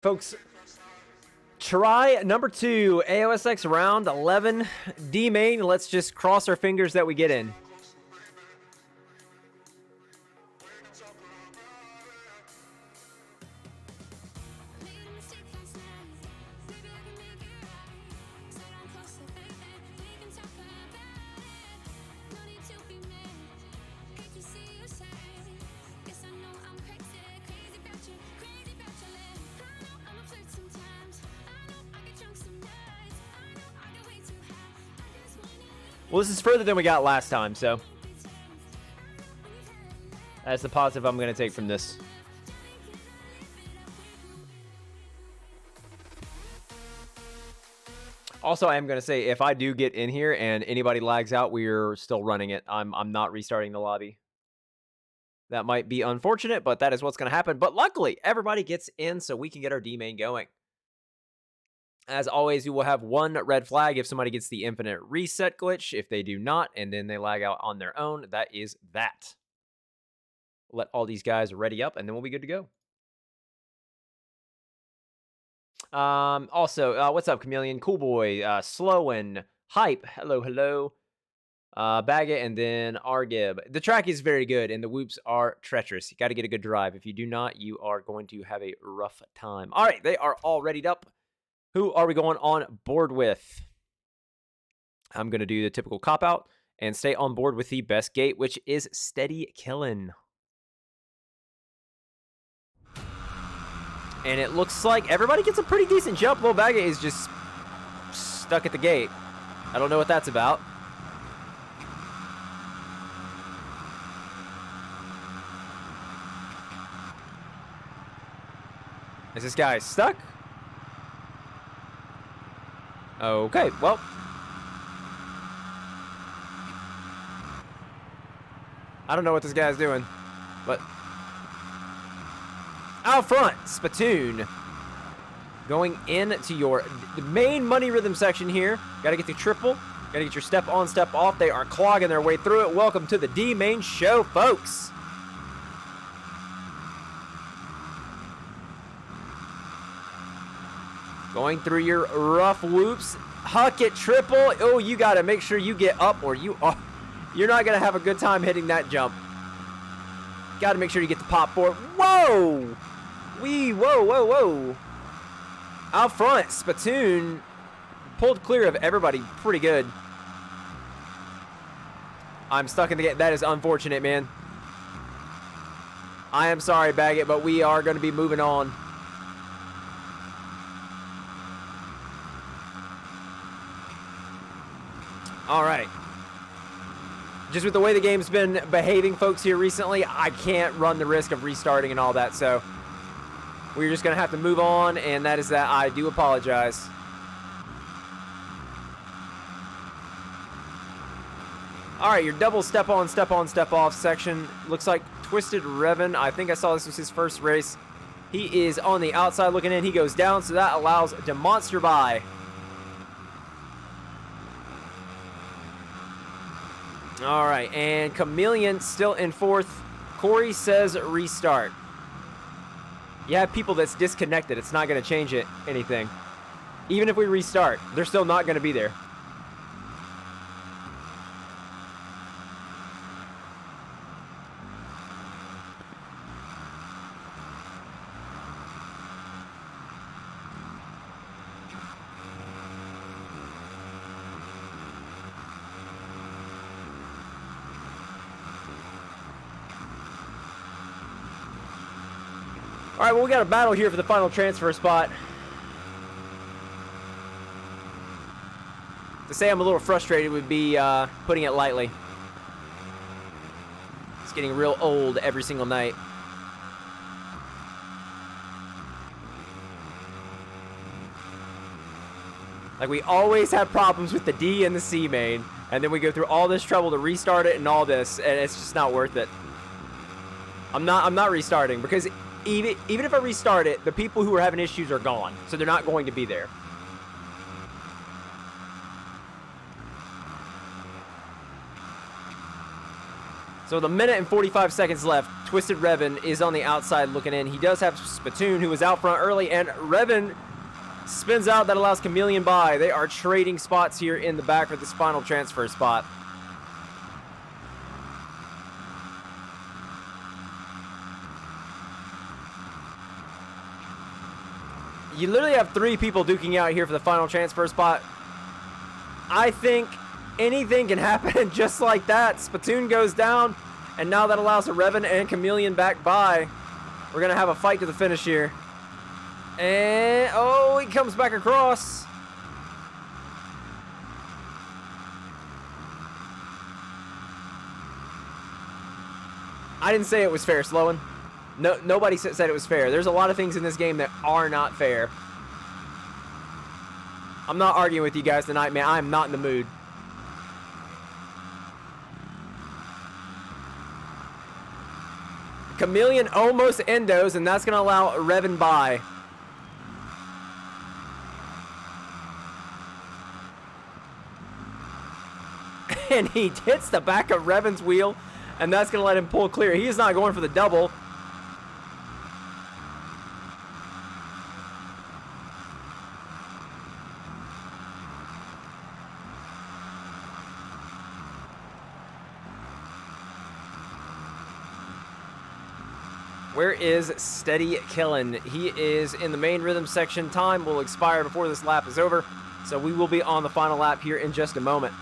Folks, try number 2, AOSX round 11, D main. Let's just cross our fingers that we get in. Well, this is further than we got last time, so that's the positive I'm going to take from this. Also, I am going to say, if I do get in here and anybody lags out, we're still running it. I'm not restarting the lobby. That might be unfortunate, but that is what's going to happen. But luckily, everybody gets in so we can get our D main going. As always, you will have one red flag if somebody gets the infinite reset glitch. If they do not, and then they lag out on their own, that is that. Let all these guys ready up, and then we'll be good to go. Also, what's up, Chameleon? Cool Boy, Slow and Hype. Hello, hello. Baggett, and then Argib. The track is very good, and the whoops are treacherous. You got to get a good drive. If you do not, you are going to have a rough time. All right, they are all readied up. Who are we going on board with? I'm going to do the typical cop-out and stay on board with the best gate, which is Steady Killin'. And it looks like everybody gets a pretty decent jump. Lil Baggett is just stuck at the gate. I don't know what that's about. Is this guy stuck? Okay, well. I don't know what this guy's doing, but out front, Spittoon going into your main money rhythm section here. Got to get the triple. Got to get your step on, step off. They are clogging their way through it. Welcome to the D main show, folks. Going through your rough whoops. Huck it triple. Oh, you got to make sure you get up or you're not going to have a good time hitting that jump. Got to make sure you get the pop for it. Whoa! Whoa. Out front, Spittoon pulled clear of everybody pretty good. I'm stuck in the gate. That is unfortunate, man. I am sorry, Baggett, but we are going to be moving on. All right. Just with the way the game's been behaving, folks, here recently, I can't run the risk of restarting and all that, so we're just going to have to move on, and that is that. I do apologize. All right, your double step on, step off section. Looks like Twisted Revan. I think I saw this was his first race. He is on the outside looking in. He goes down, so that allows Demonster by. All right, and Chameleon still in fourth. Corey says restart. You have people that's disconnected. It's not going to change anything. Even if we restart, they're still not going to be there. All right, well, we got a battle here for the final transfer spot. To say I'm a little frustrated would be putting it lightly. It's getting real old every single night. Like, we always have problems with the D and the C main, and then we go through all this trouble to restart it and all this, and it's just not worth it. I'm not restarting, because even if I restart it, the people who are having issues are gone, so they're not going to be there. So with a minute and 45 seconds left, Twisted Revan is on the outside looking in. He does have Spittoon, who was out front early, and Revan spins out. That allows Chameleon by. They are trading spots here in the back for this final transfer spot. You literally have 3 people duking out here for the final transfer spot. I think anything can happen just like that. Spittoon goes down, and now that allows a Revan and Chameleon back by. We're going to have a fight to the finish here. And, oh, he comes back across. I didn't say it was fair, Sloan. No, nobody said it was fair. There's a lot of things in this game that are not fair. I'm not arguing with you guys tonight, man. I'm not in the mood. Chameleon almost endos, and that's going to allow Revan by. And he hits the back of Revan's wheel, and that's going to let him pull clear. He is not going for the double. Where is Steady Killin? He is in the main rhythm section. Time will expire before this lap is over, so we will be on the final lap here in just a moment.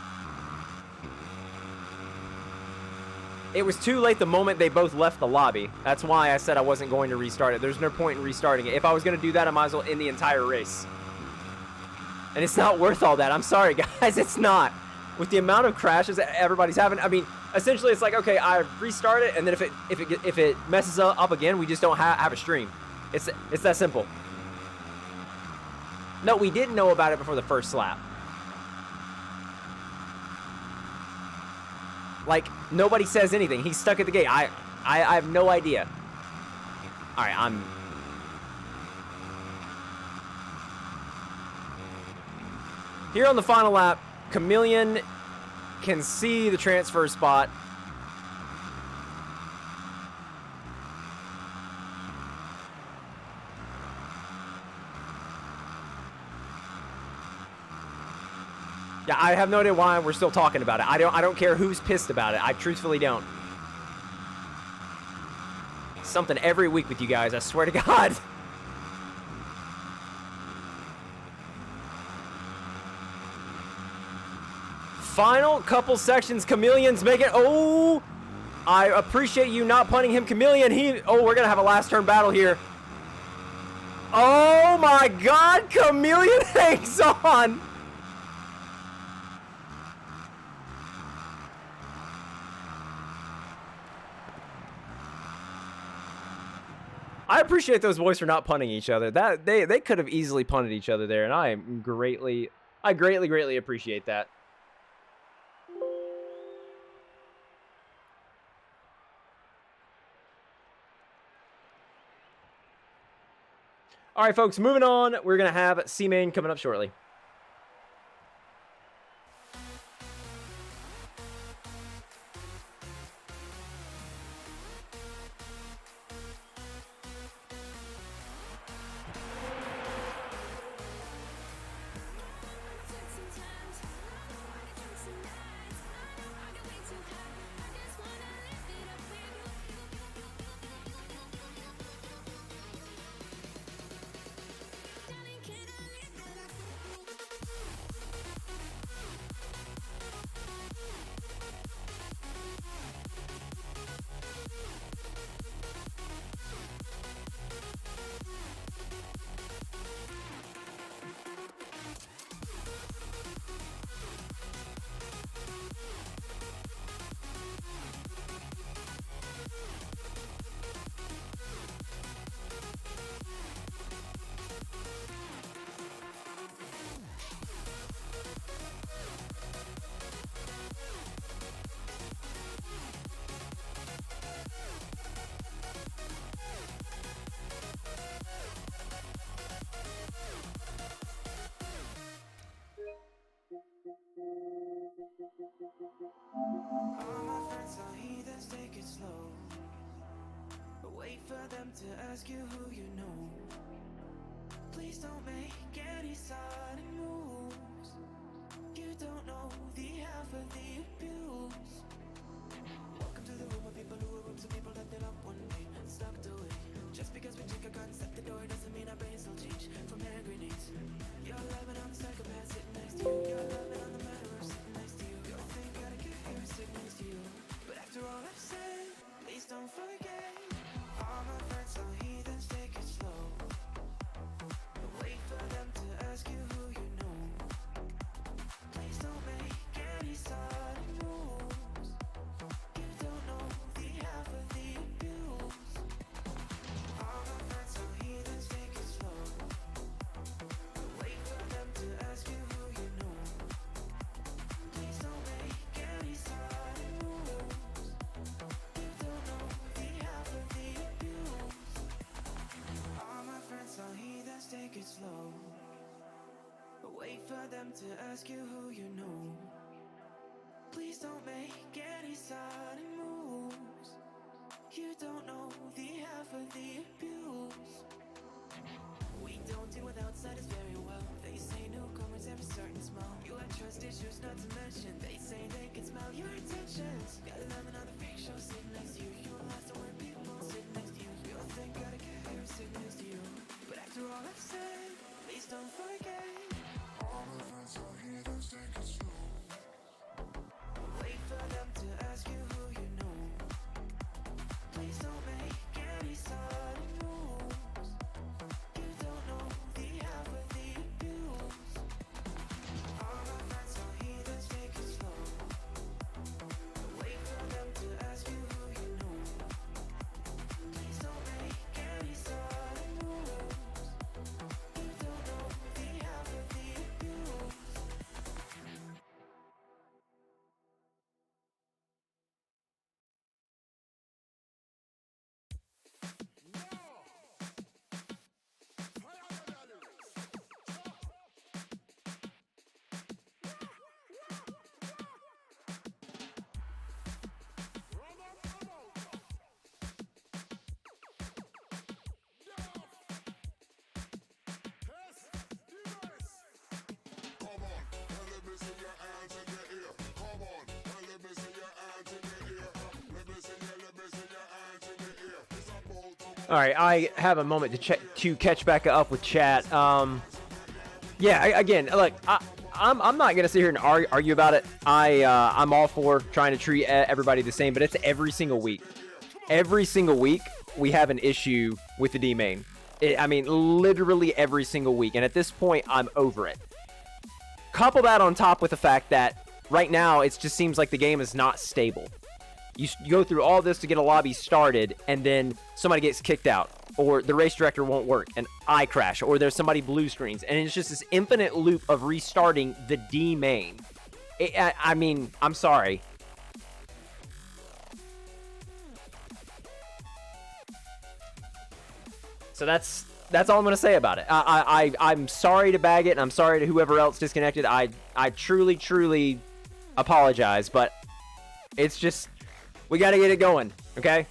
It was too late the moment they both left the lobby. That's why I said I wasn't going to restart it. There's no point in restarting it. If I was going to do that, I might as well end the entire race. And it's not worth all that. I'm sorry, guys. It's not. With the amount of crashes that everybody's having, I mean, essentially it's like, okay, I restart it, and then if it messes up again, we just don't have a stream. It's that simple. No, we didn't know about it before the first lap. Like, nobody says anything. He's stuck at the gate. I have no idea. All right, here on the final lap. Chameleon can see the transfer spot. Yeah, I have no idea why we're still talking about it. I don't care who's pissed about it. I truthfully don't. Something every week with you guys, I swear to God. Final couple sections, Chameleon's making. Oh, I appreciate you not punting him, Chameleon. We're gonna have a last turn battle here. Oh my God, Chameleon hangs on. I appreciate those boys for not punting each other. That they could have easily punted each other there, and I greatly appreciate that. All right, folks, moving on. We're going to have C-Main coming up shortly. All my friends are heathens. them to ask you who you know. Please don't make any sudden moves. You don't know the half of the abuse. Welcome to the room of people who are rooms of people that they love one day sucked away. Just because we take a guns at the door doesn't mean our brains will change from hand grenades. You're loving on the psychopath sitting next to you. You're loving on the murderer sitting next to you. You'll think gotta get here sitting next to you. But after all I've said, please don't forget. All my friends are heathens, take it slow. Wait for them to ask you who you know. Please don't make any sudden moves. You don't know the half of the abuse. All my friends are heathens, take it slow. Wait for them to ask you who you know. Please don't make any sudden moves. You don't know the half of the abuse. All my friends are heathens, take it slow. Wait for them to ask you who you know. Please don't make any sudden moves. You don't know the half of the abuse. We don't deal with outsiders very well. They say newcomers have a certain smell. You have trust issues, not to mention they say they can smell your intentions. Got 11 other freak shows sitting next to you. You will last to when people sitting next to you. You'll think gotta get here sitting next to you. But after all I've said, please don't forget. All my friends are heathens, take it slow. Wait for them to ask you who you know. Please don't make any sudden moves. You don't know the half of the abuse. All my friends are heathens, take it slow. Wait for them to ask you who you know. Please don't make any sudden moves. You don't know the half of the abuse. All right, I have a moment to catch back up with chat. Yeah, again, look, I'm not gonna sit here and argue about it. I'm all for trying to treat everybody the same, but it's every single week. Every single week we have an issue with the D main. I mean, literally every single week, and at this point, I'm over it. Couple that on top with the fact that right now it just seems like the game is not stable. You go through all this to get a lobby started, and then somebody gets kicked out, or the race director won't work, and I crash, or there's somebody blue screens, and it's just this infinite loop of restarting the D main. I mean, I'm sorry. So that's all I'm going to say about it. I'm sorry to bag it, and I'm sorry to whoever else disconnected. I truly, truly apologize, but it's just, we got to get it going, okay?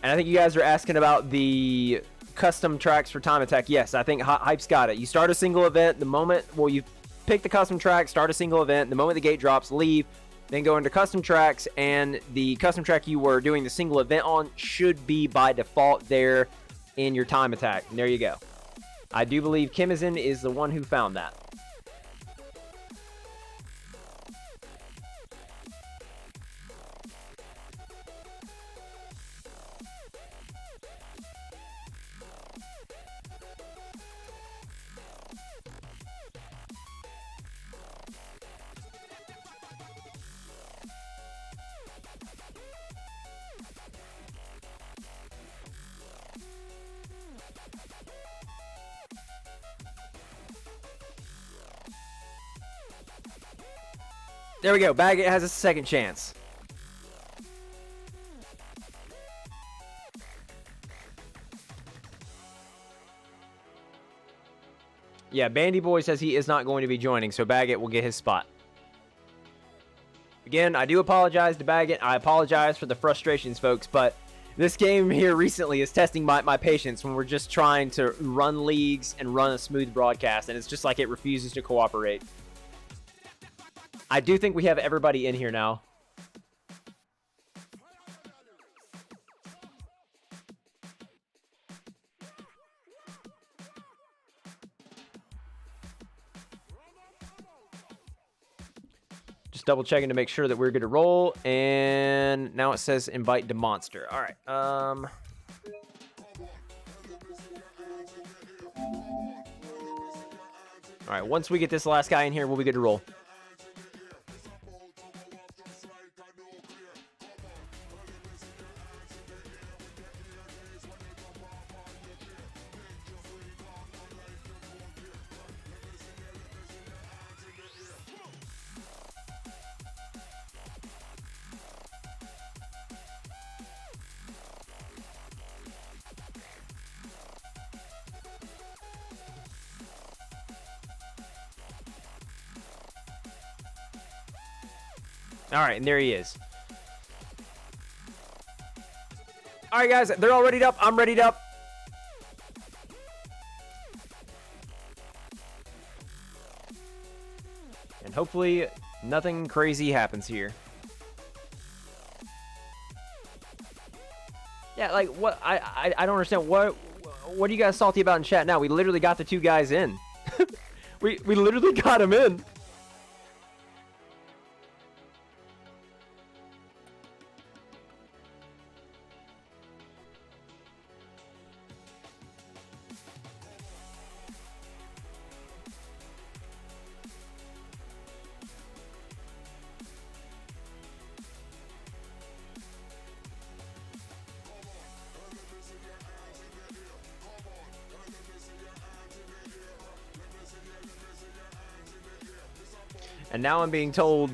And I think you guys are asking about the custom tracks for Time Attack. Yes, I think Hype's got it. You start a single event, the moment, well, you pick the custom track, start a single event, the moment the gate drops, leave, then go into custom tracks, and the custom track you were doing the single event on should be by default there in your Time Attack. And there you go. I do believe Kimizin is the one who found that. There we go. Baggett has a second chance. Yeah, Bandy Boy says he is not going to be joining, so Baggett will get his spot. Again, I do apologize to Baggett. I apologize for the frustrations, folks, but this game here recently is testing my patience when we're just trying to run leagues and run a smooth broadcast, and it's just like it refuses to cooperate. I do think we have everybody in here now. Just double checking to make sure that we're good to roll, and now it says invite to monster. All right. All right, once we get this last guy in here, we'll be good to roll. All right, and there he is. All right, guys, they're all readied up. I'm readied up. And hopefully nothing crazy happens here. Yeah, like, what? I don't understand. What are you guys salty about in chat now? We literally got the 2 guys in. we literally got them in. And now I'm being told...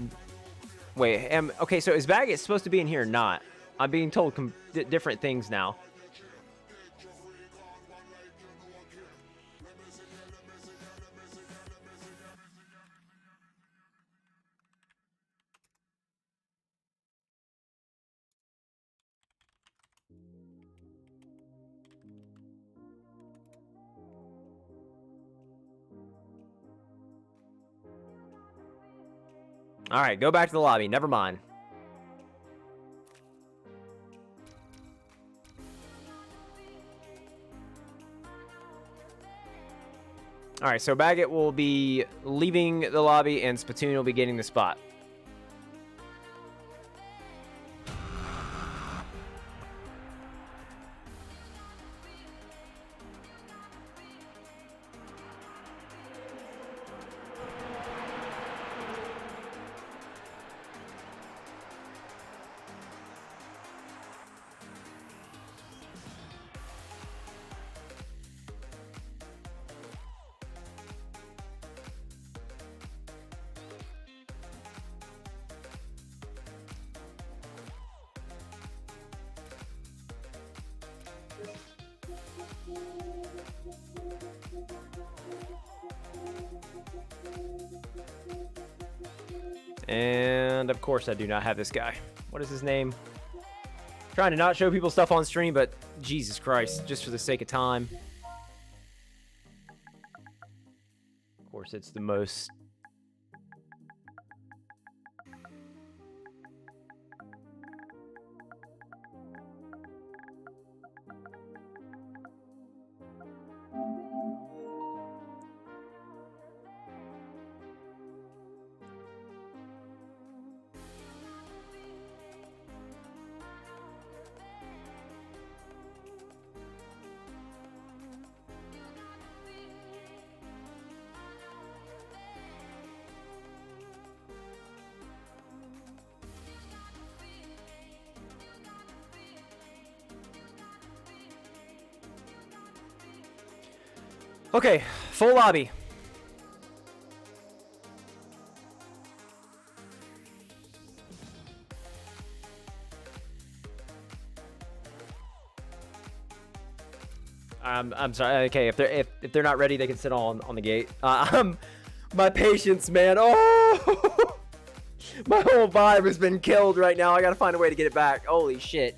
Wait, okay, so is Baggett supposed to be in here or not? I'm being told different things now. All right, go back to the lobby. Never mind. All right, so Baggett will be leaving the lobby, and Spatoon will be getting the spot. And of course I do not have this guy. What is his name? Trying to not show people stuff on stream, but Jesus Christ, just for the sake of time. Of course, it's the most... Okay, full lobby. I'm sorry. Okay, if they're not ready, they can sit on the gate. My patience, man. Oh, My whole vibe has been killed right now. I gotta find a way to get it back. Holy shit.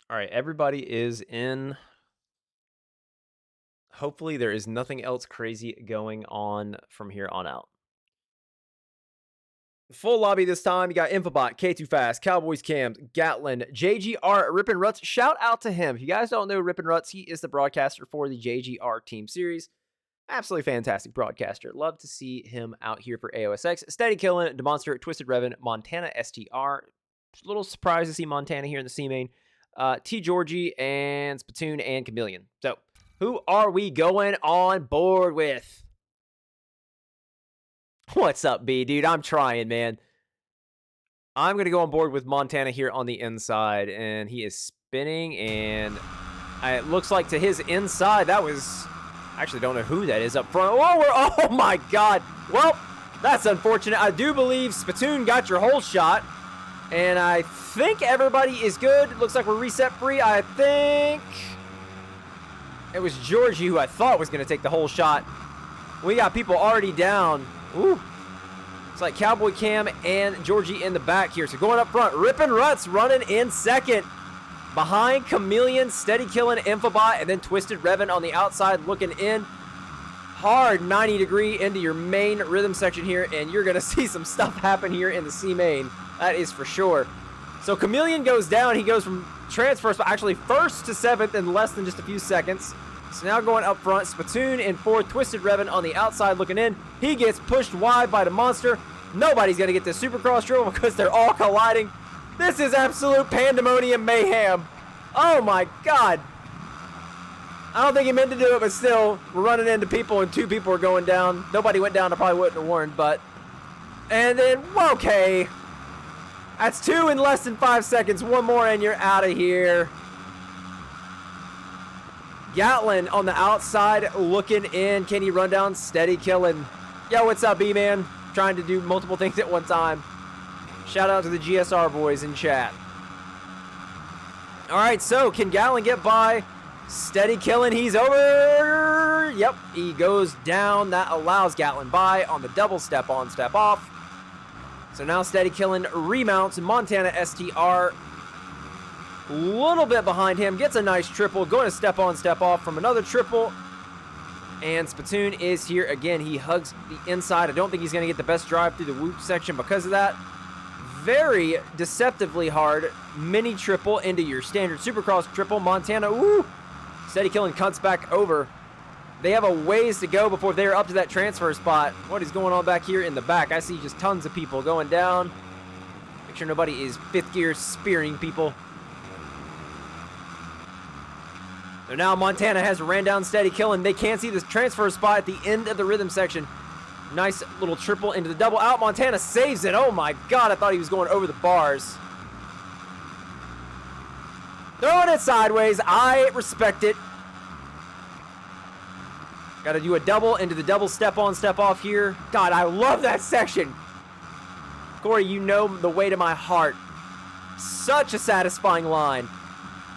All right, everybody is in. Hopefully there is nothing else crazy going on from here on out. Full lobby this time. You got Infobot, K2 Fast, Cowboys Cams, Gatlin, JGR, Rippin' Ruts. Shout out to him. If you guys don't know Rippin' Ruts, he is the broadcaster for the JGR Team Series. Absolutely fantastic broadcaster. Love to see him out here for AOSX. Steady Killing, Demonster, Twisted Revan, Montana STR. A little surprised to see Montana here in the C main. T Georgie and Spittoon and Chameleon. So, who are we going on board with? What's up, B, dude? I'm trying, man. I'm going to go on board with Montana here on the inside, and he is spinning, and it looks like to his inside, that was... I actually don't know who that is up front. Oh my God. Well, that's unfortunate. I do believe Spittoon got your whole shot, and I think everybody is good. Looks like we're reset free. I think it was Georgie who I thought was going to take the whole shot. We got people already down. Ooh. It's like Cowboy Cam and Georgie in the back here. So going up front, Rippin' Ruts running in second. Behind Chameleon, Steady Killing, Infobot, and then Twisted Revan on the outside looking in. Hard 90 degree into your main rhythm section here, and you're going to see some stuff happen here in the C main. That is for sure. So Chameleon goes down. He goes from transfer, actually first to seventh in less than just a few seconds. So now going up front, Spittoon in fourth, Twisted Revan on the outside looking in. He gets pushed wide by the monster. Nobody's going to get this Supercross dribble because they're all colliding. This is absolute pandemonium mayhem. Oh my God. I don't think he meant to do it, but still, we're running into people and two people are going down. Nobody went down, I probably wouldn't have warned, but... And then, okay. That's two in less than 5 seconds. One more and you're out of here. Gatlin on the outside looking in. Can he run down? Steady Killing. Yo, what's up, B-Man? Trying to do multiple things at one time. Shout out to the GSR boys in chat. All right, so can Gatlin get by? Steady Killing, he's over. Yep, he goes down. That allows Gatlin by on the double step on, step off. So now Steady Killing remounts Montana STR. A little bit behind him, gets a nice triple, going to step on, step off from another triple. And Spittoon is here again. He hugs the inside. I don't think he's going to get the best drive through the whoop section because of that. Very deceptively hard mini triple into your standard Supercross triple. Montana, woo! Steady Killing cuts back over. They have a ways to go before they're up to that transfer spot. What is going on back here in the back? I see just tons of people going down. Make sure nobody is fifth gear spearing people. So now Montana has ran down Steady Killing. They can't see this transfer spot at the end of the rhythm section. Nice little triple into the double out. Montana saves it. Oh my God, I thought he was going over the bars. Throwing it sideways. I respect it. Got to do a double into the double step on, step off here. God, I love that section. Corey, you know the way to my heart. Such a satisfying line.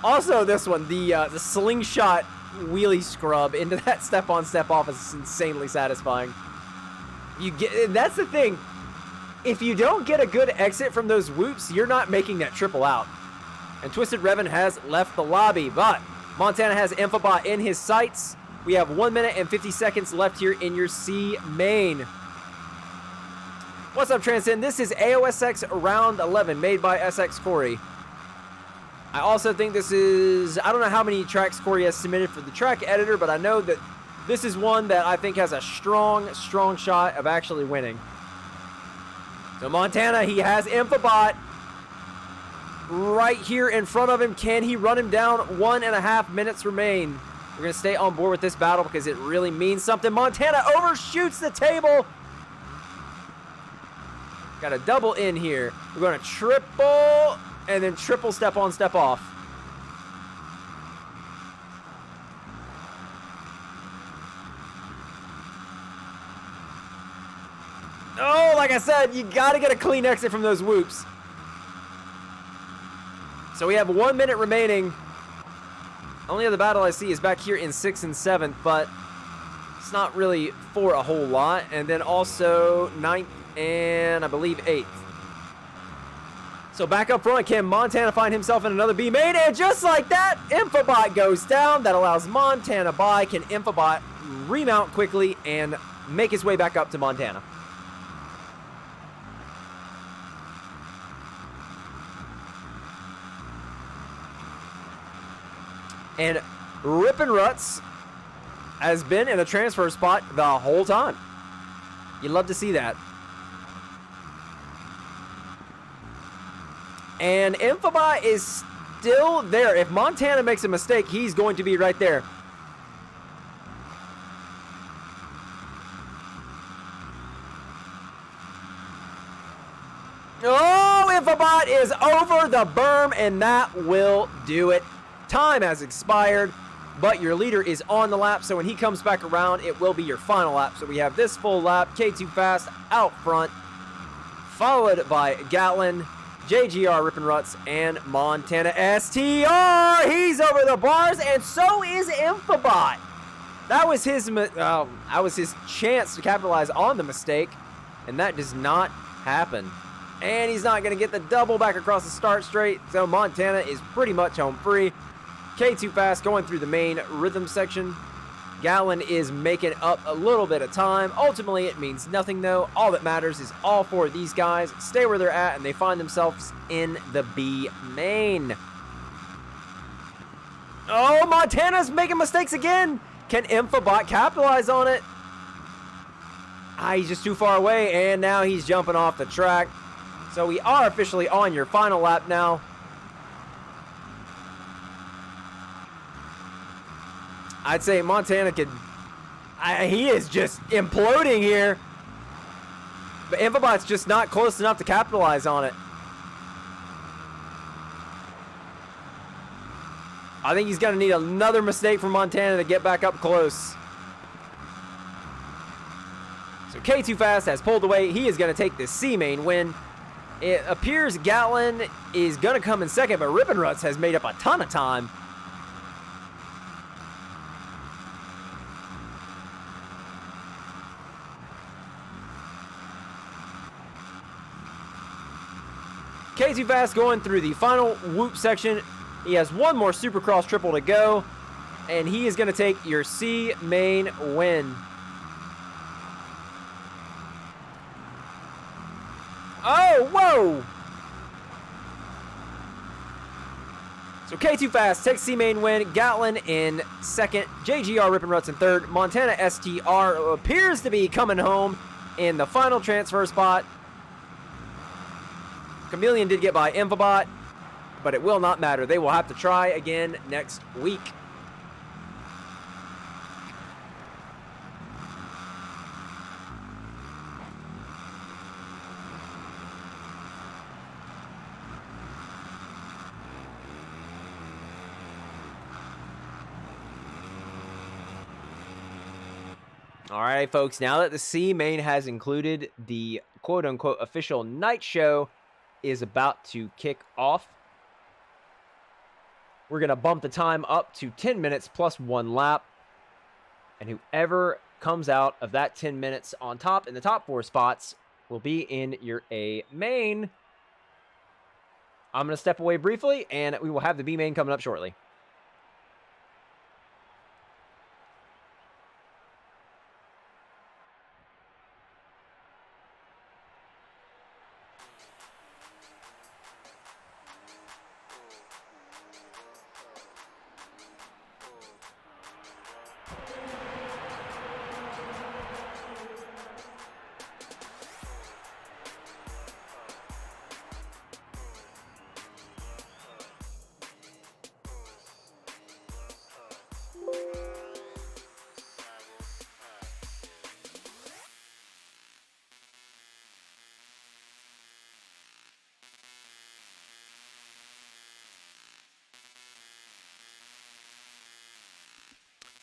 Also, this one, the slingshot wheelie scrub into that step on, step off is insanely satisfying. That's the thing. If you don't get a good exit from those whoops, you're not making that triple out. And Twisted Revan has left the lobby, but Montana has Infobot in his sights. We have 1 minute and 50 seconds left here in your C main. What's up, Transcend? This is AOSX Round 11, made by SX Corey. I also think this is, I don't know how many tracks Corey has submitted for the track editor, but I know that this is one that I think has a strong shot of actually winning. So Montana, he has Infobot right here in front of him. Can he run him down? 1.5 minutes remain. We're going to stay on board with this battle because it really means something. Montana overshoots the table. Got a double in here. We're going to triple and then triple step on, step off. Oh, like I said, you got to get a clean exit from those whoops. So we have 1 minute remaining. Only other battle I see is back here in 6th and 7th, but it's not really for a whole lot. And then also 9th and I believe 8th. So back up front, can Montana find himself in another B main? And just like that, Infobot goes down. That allows Montana by. Can Infobot remount quickly and make his way back up to Montana? And Rippin' Ruts has been in a transfer spot the whole time. You'd love to see that. And Infobot is still there. If Montana makes a mistake, he's going to be right there. Oh, Infobot is over the berm, and that will do it. Time has expired, but your leader is on the lap, so when he comes back around, it will be your final lap. So we have this full lap, K2 Fast out front, followed by Gatlin, JGR, Rippin' Ruts, and Montana STR. He's over the bars, and so is Infobot. That was his chance to capitalize on the mistake, and that does not happen. And he's not going to get the double back across the start straight, so Montana is pretty much home free. K2 Fast going through the main rhythm section. Gatlin is making up a little bit of time. Ultimately, it means nothing, though. All that matters is all four of these guys stay where they're at, and they find themselves in the B main. Oh, Montana's making mistakes again. Can Infobot capitalize on it? He's just too far away, and now he's jumping off the track. So we are officially on your final lap now. I'd say Montana could... he is just imploding here. But Infobot's just not close enough to capitalize on it. I think he's going to need another mistake from Montana to get back up close. So K2 Fast has pulled away. He is going to take the C main win. It appears Gatlin is going to come in second, but Rippin' Ruts has made up a ton of time. K2 Fast going through the final whoop section. He has one more Supercross triple to go, and he is going to take your C main win. Oh, whoa! So K2 Fast takes C main win. Gatlin in second. JGR Rippin' Ruts in third. Montana STR appears to be coming home in the final transfer spot. Chameleon did get by Infobot, but it will not matter. They will have to try again next week. All right, folks, now that the C main has included, the quote-unquote official night show is about to kick off. We're going to bump the time up to 10 minutes plus 1 lap. And whoever comes out of that 10 minutes on top in the top 4 spots will be in your A main. I'm going to step away briefly, and we will have the B main coming up shortly.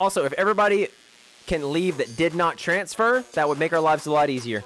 Also, if everybody can leave that did not transfer, that would make our lives a lot easier.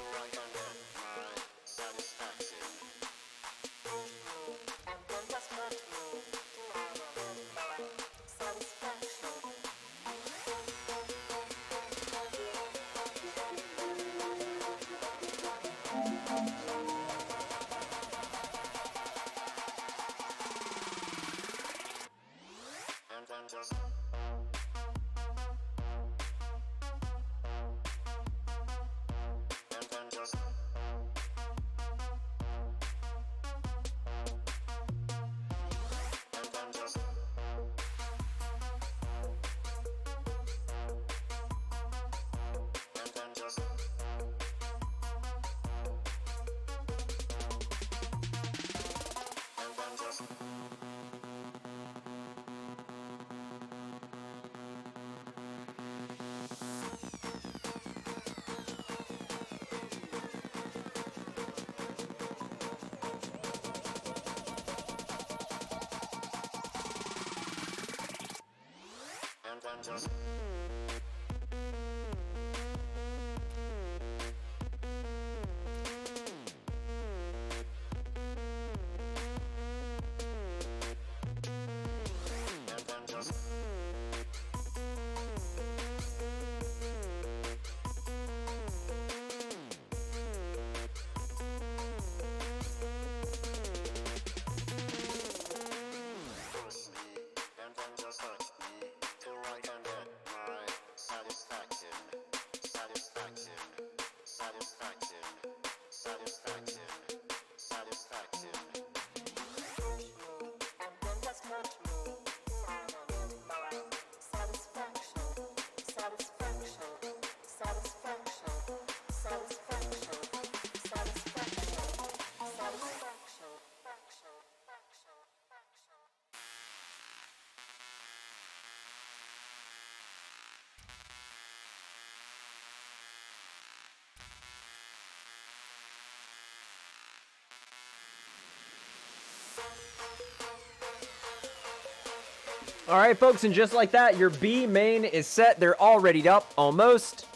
All right, folks, and just like that, your B main is set. They're all readied up, almost.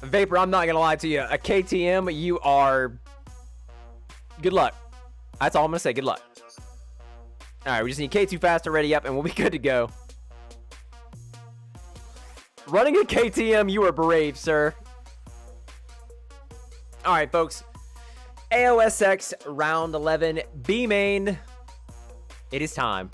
Vapor, I'm not going to lie to you. A KTM, you are... Good luck. That's all I'm going to say. Good luck. All right, we just need K2 fast to ready up, and we'll be good to go. Running a KTM, you are brave, sir. All right, folks. AOSX round 11, B main. It is time.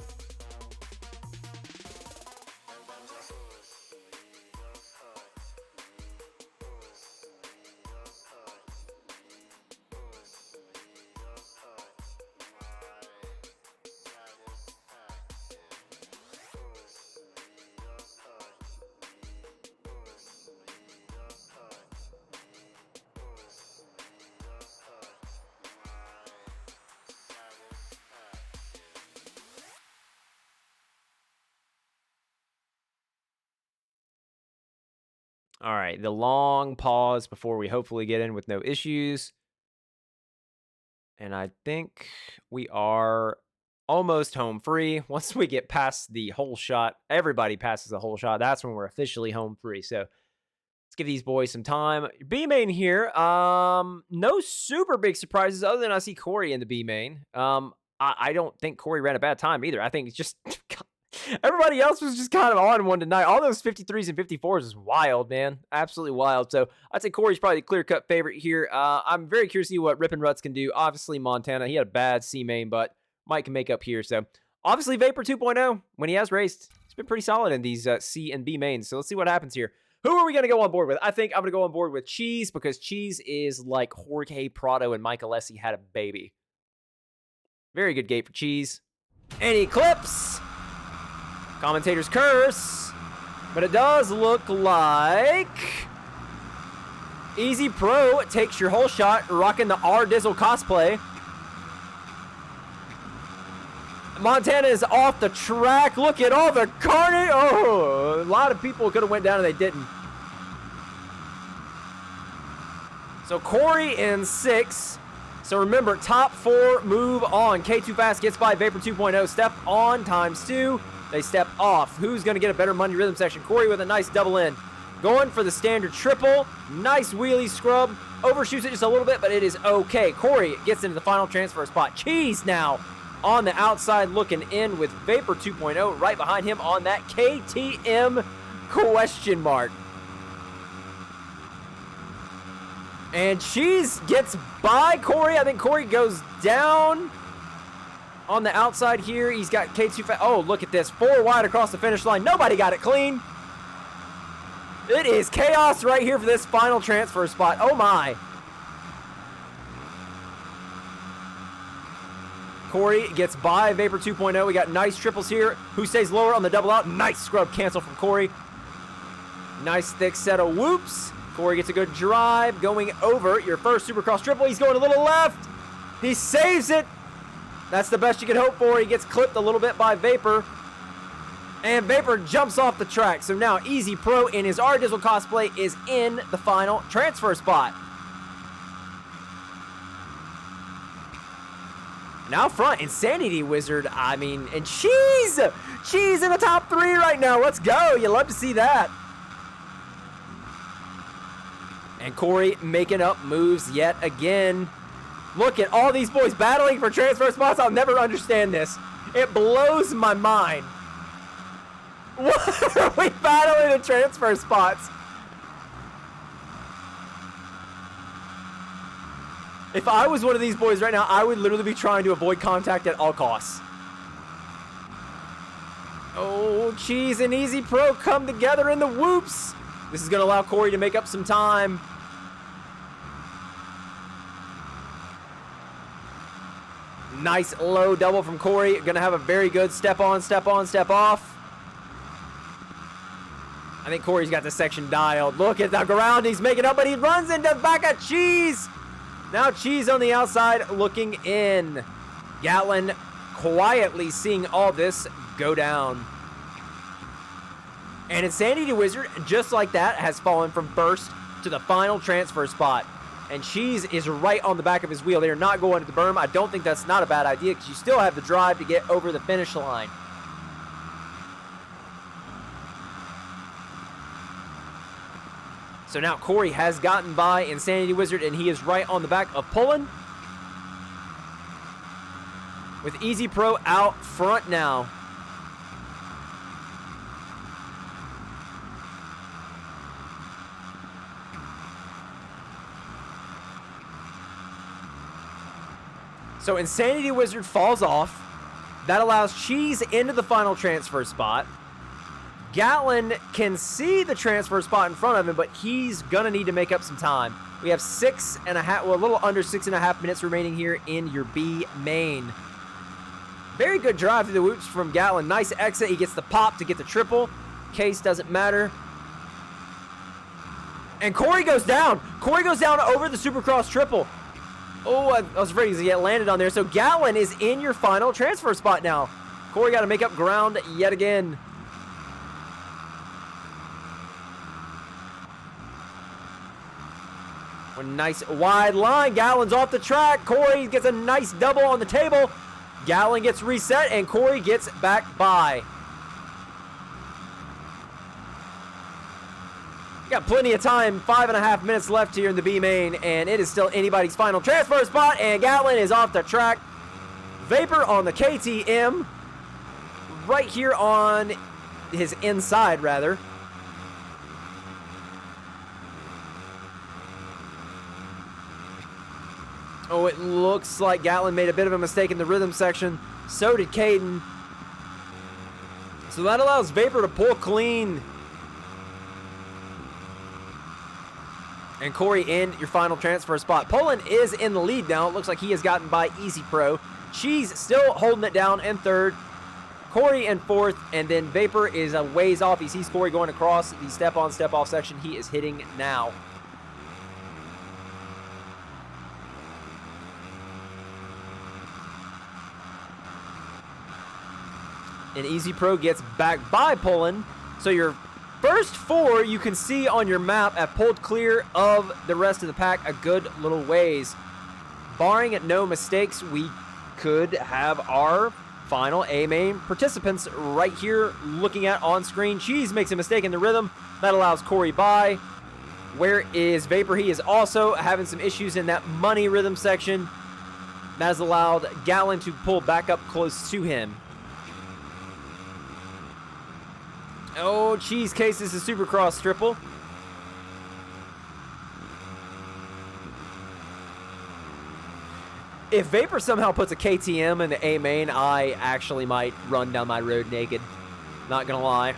All right, the long pause before we hopefully get in with no issues. And I think we are almost home free. Once we get past the whole shot, everybody passes the whole shot. That's when we're officially home free. So let's give these boys some time. B main here. No super big surprises other than I see Corey in the B main. I don't think Corey ran a bad time either. I think it's just everybody else was just kind of on one tonight. All those 53s and 54s is wild, man. Absolutely wild. So I'd say Corey's probably the clear-cut favorite here. I'm very curious to see what Rip and Ruts can do. Obviously, Montana, he had a bad C main, but Mike can make up here. So obviously, Vapor 2.0, when he has raced, he's been pretty solid in these C and B mains. So let's see what happens here. Who are we going to go on board with? I think I'm going to go on board with Cheese because Cheese is like Jorge Prado and Mike Alessi had a baby. Very good gate for Cheese. Any clips? Commentators curse, but it does look like Easy Pro takes your whole shot, rocking the R Dizzle cosplay. Montana is off the track. Look at all the carnage. Oh, a lot of people could have went down and they didn't. So Corey in 6th, So remember, top 4 move on. K2 Fast gets by Vapor 2.0. Step on ×2. They step off. Who's going to get a better money rhythm section? Corey with a nice double in. Going for the standard triple. Nice wheelie scrub. Overshoots it just a little bit, but it is okay. Corey gets into the final transfer spot. Cheese now on the outside looking in with Vapor 2.0 right behind him on that KTM question mark. And Cheese gets by Corey. I think Corey goes down on the outside here. He's got K2. Oh, look at this. 4 wide across the finish line. Nobody got it clean. It is chaos right here for this final transfer spot. Oh, my. Corey gets by Vapor 2.0. We got nice triples here. Who stays lower on the double out? Nice scrub cancel from Corey. Nice thick set of whoops. Corey gets a good drive going over your first Supercross triple. He's going a little left. He saves it. That's the best you can hope for. He gets clipped a little bit by Vapor. And Vapor jumps off the track. So now Easy Pro in his R Dizzle cosplay is in the final transfer spot. Now front, Insanity Wizard, and Cheese! Cheese in the top 3 right now. Let's go. You love to see that. And Corey making up moves yet again. Look at all these boys battling for transfer spots. I'll never understand this. It blows my mind. What are we battling in transfer spots? If I was one of these boys right now, I would literally be trying to avoid contact at all costs. Oh, Cheese and Easy Pro come together in the whoops. This is going to allow Corey to make up some time. Nice low double from Corey. Going to have a very good step on, step off. I think Corey's got the section dialed. Look at the ground. He's making up, but he runs into back of Cheese. Now Cheese on the outside looking in. Gatlin quietly seeing all this go down. And Insanity Wizard, just like that, has fallen from first to the final transfer spot. And Cheese is right on the back of his wheel. They are not going to the berm. I don't think that's not a bad idea because you still have the drive to get over the finish line. So now Corey has gotten by Insanity Wizard, and he is right on the back of Pullen. With Easy Pro out front now. So Insanity Wizard falls off. That allows Cheese into the final transfer spot. Gatlin can see the transfer spot in front of him, but he's gonna need to make up some time. We have 6.5, well, a little under 6.5 minutes remaining here in your B main. Very good drive through the whoops from Gatlin. Nice exit. He gets the pop to get the triple. Case doesn't matter. And Corey goes down. Corey goes down over the Supercross triple. Oh, I was afraid he get landed on there. So Gatlin is in your final transfer spot now. Corey got to make up ground yet again. One nice wide line. Gatlin's off the track. Corey gets a nice double on the table. Gatlin gets reset, and Corey gets back by. Got plenty of time. 5.5 minutes left here in the B main, and it is still anybody's final transfer spot, and Gatlin is off the track. Vapor on the KTM. Right here on his inside, rather. Oh, it looks like Gatlin made a bit of a mistake in the rhythm section. So did Caden. So that allows Vapor to pull clean. And Corey in your final transfer spot. Poland is in the lead now. It looks like he has gotten by Easy Pro. Cheese still holding it down in third. Corey in fourth. And then Vapor is a ways off. He sees Corey going across the step-on, step-off section. He is hitting now. And Easy Pro gets back by Poland. So your first 4 you can see on your map have pulled clear of the rest of the pack a good little ways. barring no mistakes, we could have our final A main participants right here looking at on screen. Cheese makes a mistake in the rhythm. That allows Corey by. Where is Vapor? He is also having some issues in that money rhythm section. That has allowed Gallon to pull back up close to him. Oh, Cheese cases the Supercross triple. If Vapor somehow puts a KTM in the A main, I actually might run down my road naked. Not gonna lie.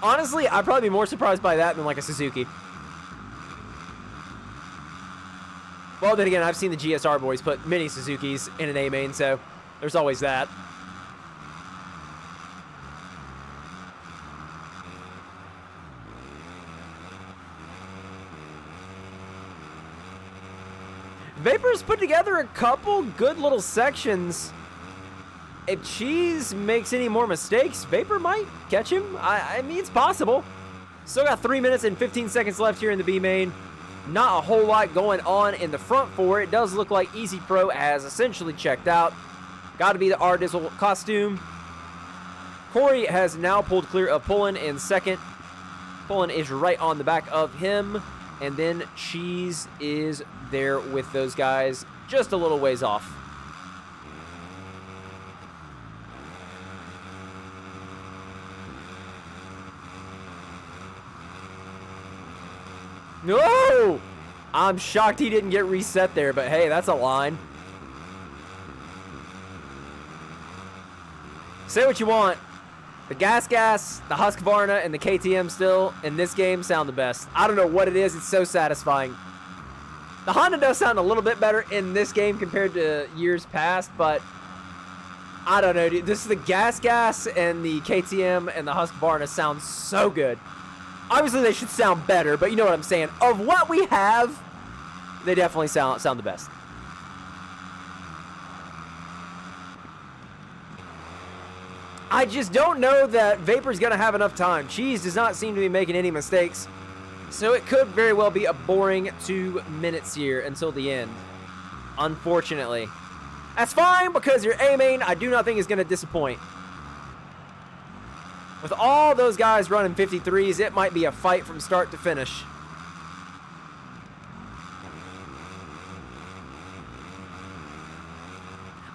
Honestly, I'd probably be more surprised by that than like a Suzuki. Well, then again, I've seen the GSR boys put mini Suzukis in an A main, so there's always that. Vapor's put together a couple good little sections. If Cheese makes any more mistakes, Vapor might catch him. I mean, it's possible. Still got 3 minutes and 15 seconds left here in the B main. Not a whole lot going on in the front four. It does look like Easy Pro has essentially checked out. Got to be the R-Dizzle costume. Corey has now pulled clear of Pullen in second. Pullen is right on the back of him. And then Cheese is there with those guys just a little ways off. No! I'm shocked he didn't get reset there, but hey, that's a line. Say what you want. The Gas, the Husqvarna, and the KTM still in this game sound the best. I don't know what it is. It's so satisfying. The Honda does sound a little bit better in this game compared to years past, but I don't know, dude. This is the Gas and the KTM and the Husqvarna sound so good. Obviously, they should sound better, but you know what I'm saying. Of what we have, they definitely sound the best. I just don't know that Vapor's going to have enough time. Cheese does not seem to be making any mistakes. So it could very well be a boring 2 minutes here until the end. Unfortunately. That's fine because your A main I do not think is going to disappoint. With all those guys running 53s, it might be a fight from start to finish.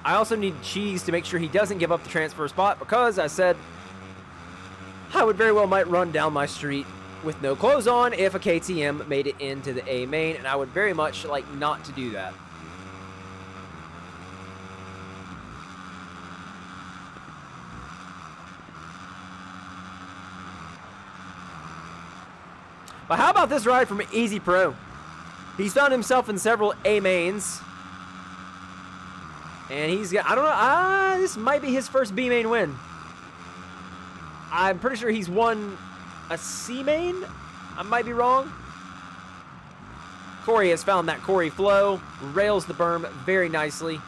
I also need Cheese to make sure he doesn't give up the transfer spot because I said I would very well might run down my street with no clothes on if a KTM made it into the A main, and I would very much like not to do that. But how about this ride from Easy Pro? He's found himself in several A mains. And he's got, I don't know, this might be his first B main win. I'm pretty sure he's won a C main. I might be wrong. Corey has found that Corey flow, rails the berm very nicely.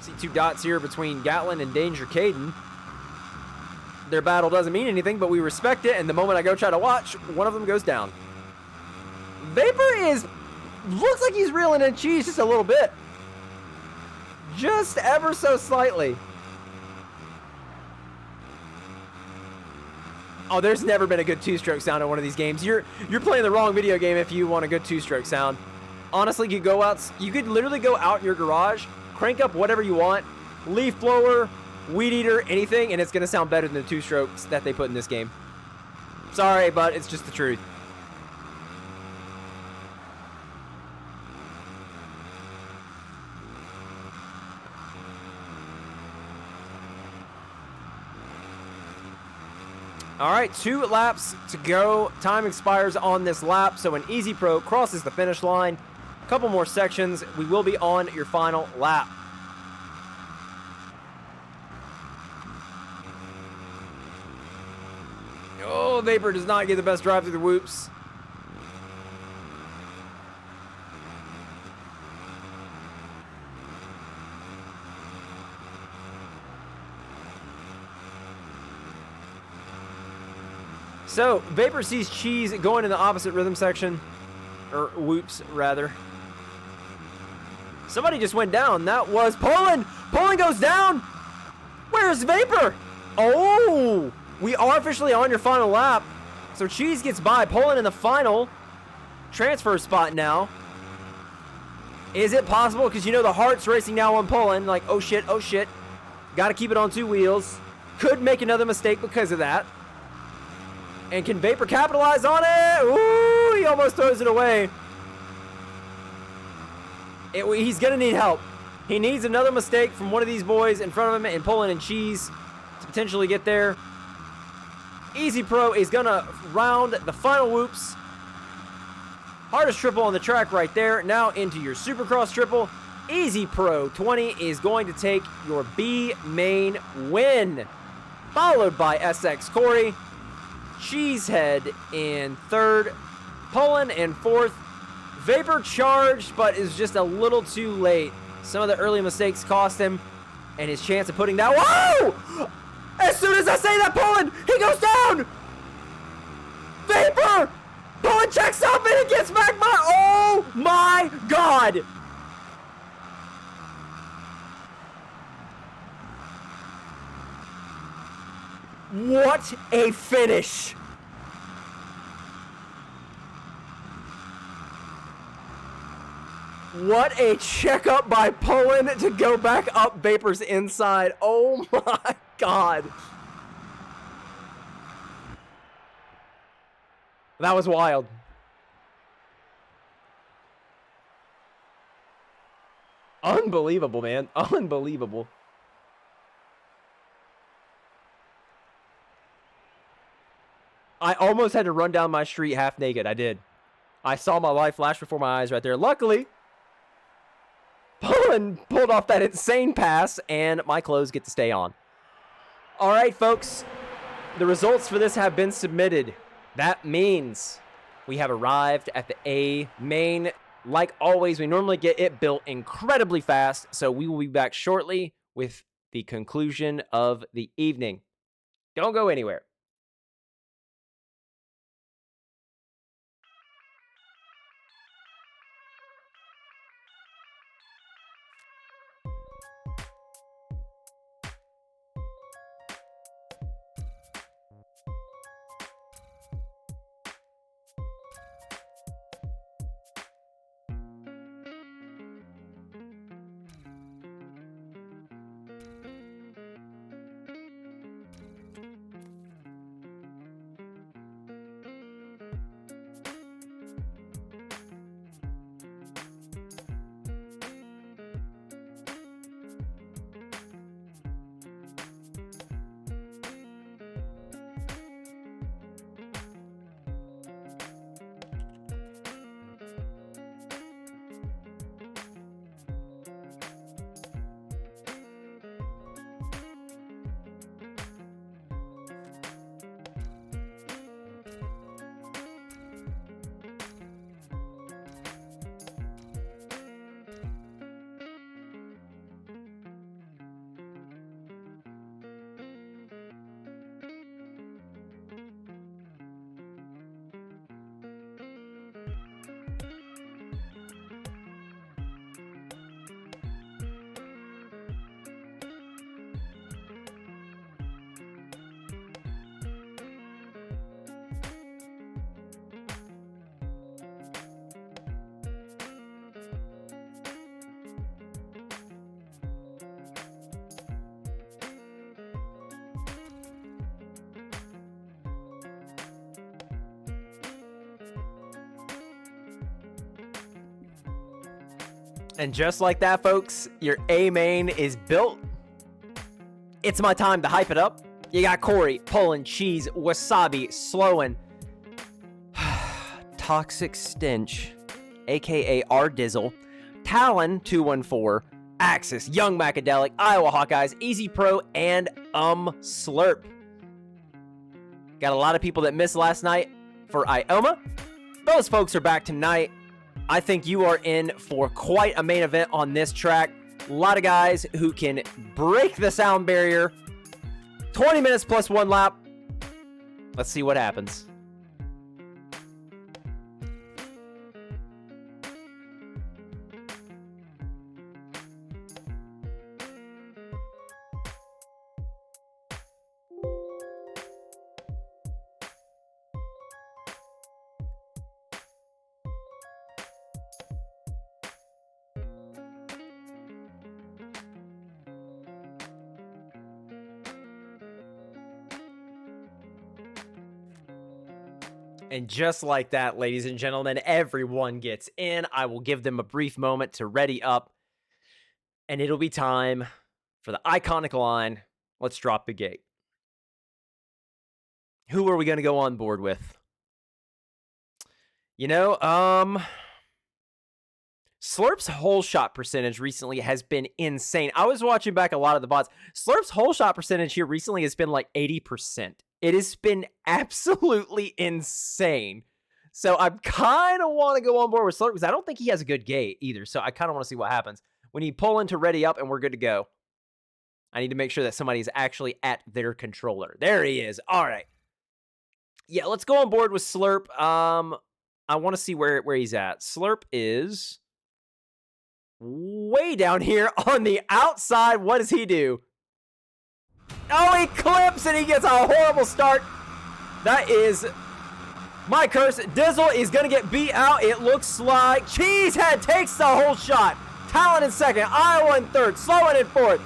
See 2 dots here between Gatlin and Danger Caden. Their battle doesn't mean anything, but we respect it, and the moment I go try to watch, one of them goes down. Vapor looks like he's reeling in Cheese just a little bit. Just ever so slightly. Oh, there's never been a good 2-stroke sound in one of these games. You're playing the wrong video game if you want a good 2-stroke sound. Honestly, you could literally go out in your garage, crank up whatever you want, leaf blower, weed eater, anything, and it's going to sound better than the 2-strokes that they put in this game. Sorry, but it's just the truth. All right, 2 laps to go. Time expires on this lap, so when Easy Pro crosses the finish line, a couple more sections, we will be on your final lap. Oh, Vapor does not get the best drive through the whoops. So, Vapor sees Cheese going in the opposite rhythm section. Or whoops, rather. Somebody just went down. That was Poland. Poland goes down. Where's Vapor? Oh, we are officially on your final lap. So Cheese gets by. Poland in the final transfer spot now. Is it possible? Because you know the heart's racing now on Poland. Like, oh shit, oh shit. Got to keep it on 2 wheels. Could make another mistake because of that. And can Vapor capitalize on it? Ooh, he almost throws it away. He's going to need help. He needs another mistake from one of these boys in front of him and Poland and Cheese to potentially get there. Easy Pro is going to round the final whoops. Hardest triple on the track right there. Now into your Supercross triple. Easy Pro 20 is going to take your B main win. Followed by SX Corey. Cheesehead in third. Poland in fourth. Vapor charged, but is just a little too late. Some of the early mistakes cost him, and his chance of putting that. Whoa! As soon as I say that, Poland, he goes down! Vapor! Poland checks up, and it gets back by. Oh my God! What a finish! What a checkup by Poland to go back up Vapor's inside. Oh my God. That was wild. Unbelievable, man. Unbelievable. I almost had to run down my street half naked. I did. I saw my life flash before my eyes right there. Luckily, Poland pulled off that insane pass, and my clothes get to stay on. All right, folks. The results for this have been submitted. That means we have arrived at the A main. Like always, we normally get it built incredibly fast, so we will be back shortly with the conclusion of the evening. Don't go anywhere. And just like that, folks, your A main is built. It's my time to hype it up. You got Corey, Poland, Cheese, Wasabi, Slowin', Toxic Stench, aka R Dizzle, Talon 214, Axis, Young Macadelic, Iowa Hawkeyes, Easy Pro, and Slurp. Got a lot of people that missed last night for Ioma. Those folks are back tonight. I think you are in for quite a main event on this track. A lot of guys who can break the sound barrier. 20 minutes plus 1 lap. Let's see what happens. And just like that, ladies and gentlemen, everyone gets in. I will give them a brief moment to ready up, and it'll be time for the iconic line. Let's drop the gate. Who are we going to go on board with? You know, Slurp's hole shot percentage recently has been insane. I was watching back a lot of the bots. Slurp's hole shot percentage here recently has been like 80%. It has been absolutely insane. So I kind of want to go on board with Slurp because I don't think he has a good gate either. So I kind of want to see what happens. We need pull in to ready up and we're good to go. I need to make sure that somebody is actually at their controller. There he is. All right. Yeah, let's go on board with Slurp. I want to see where he's at. Slurp is way down here on the outside. What does he do? Oh, he clips and he gets a horrible start. That is my curse. Dizzle is going to get beat out. It looks like Cheesehead takes the whole shot. Talon in second. Iowa in third. Sloan in fourth.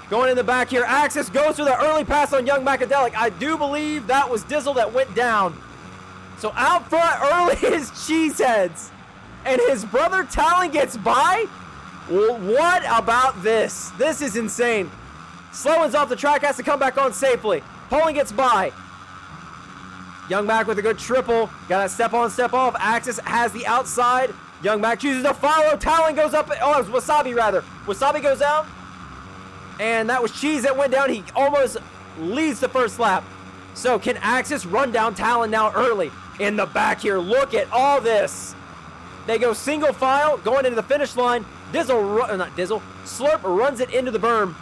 Going in the back here. Axis goes for the early pass on Young Macadelic. I do believe that was Dizzle that went down. So out front early is Cheeseheads. And his brother Talon gets by? Well, what about this? This is insane. Sloan's off the track, has to come back on safely. Poling gets by. Young Mac with a good triple. Got to step on, step off. Axis has the outside. Young Mac chooses to follow. Talon goes up. Oh, it was Wasabi rather. Wasabi goes down. And that was Cheese that went down. He almost leads the first lap. So can Axis run down Talon now early? In the back here, look at all this. They go single file, going into the finish line. Slurp runs it into the berm.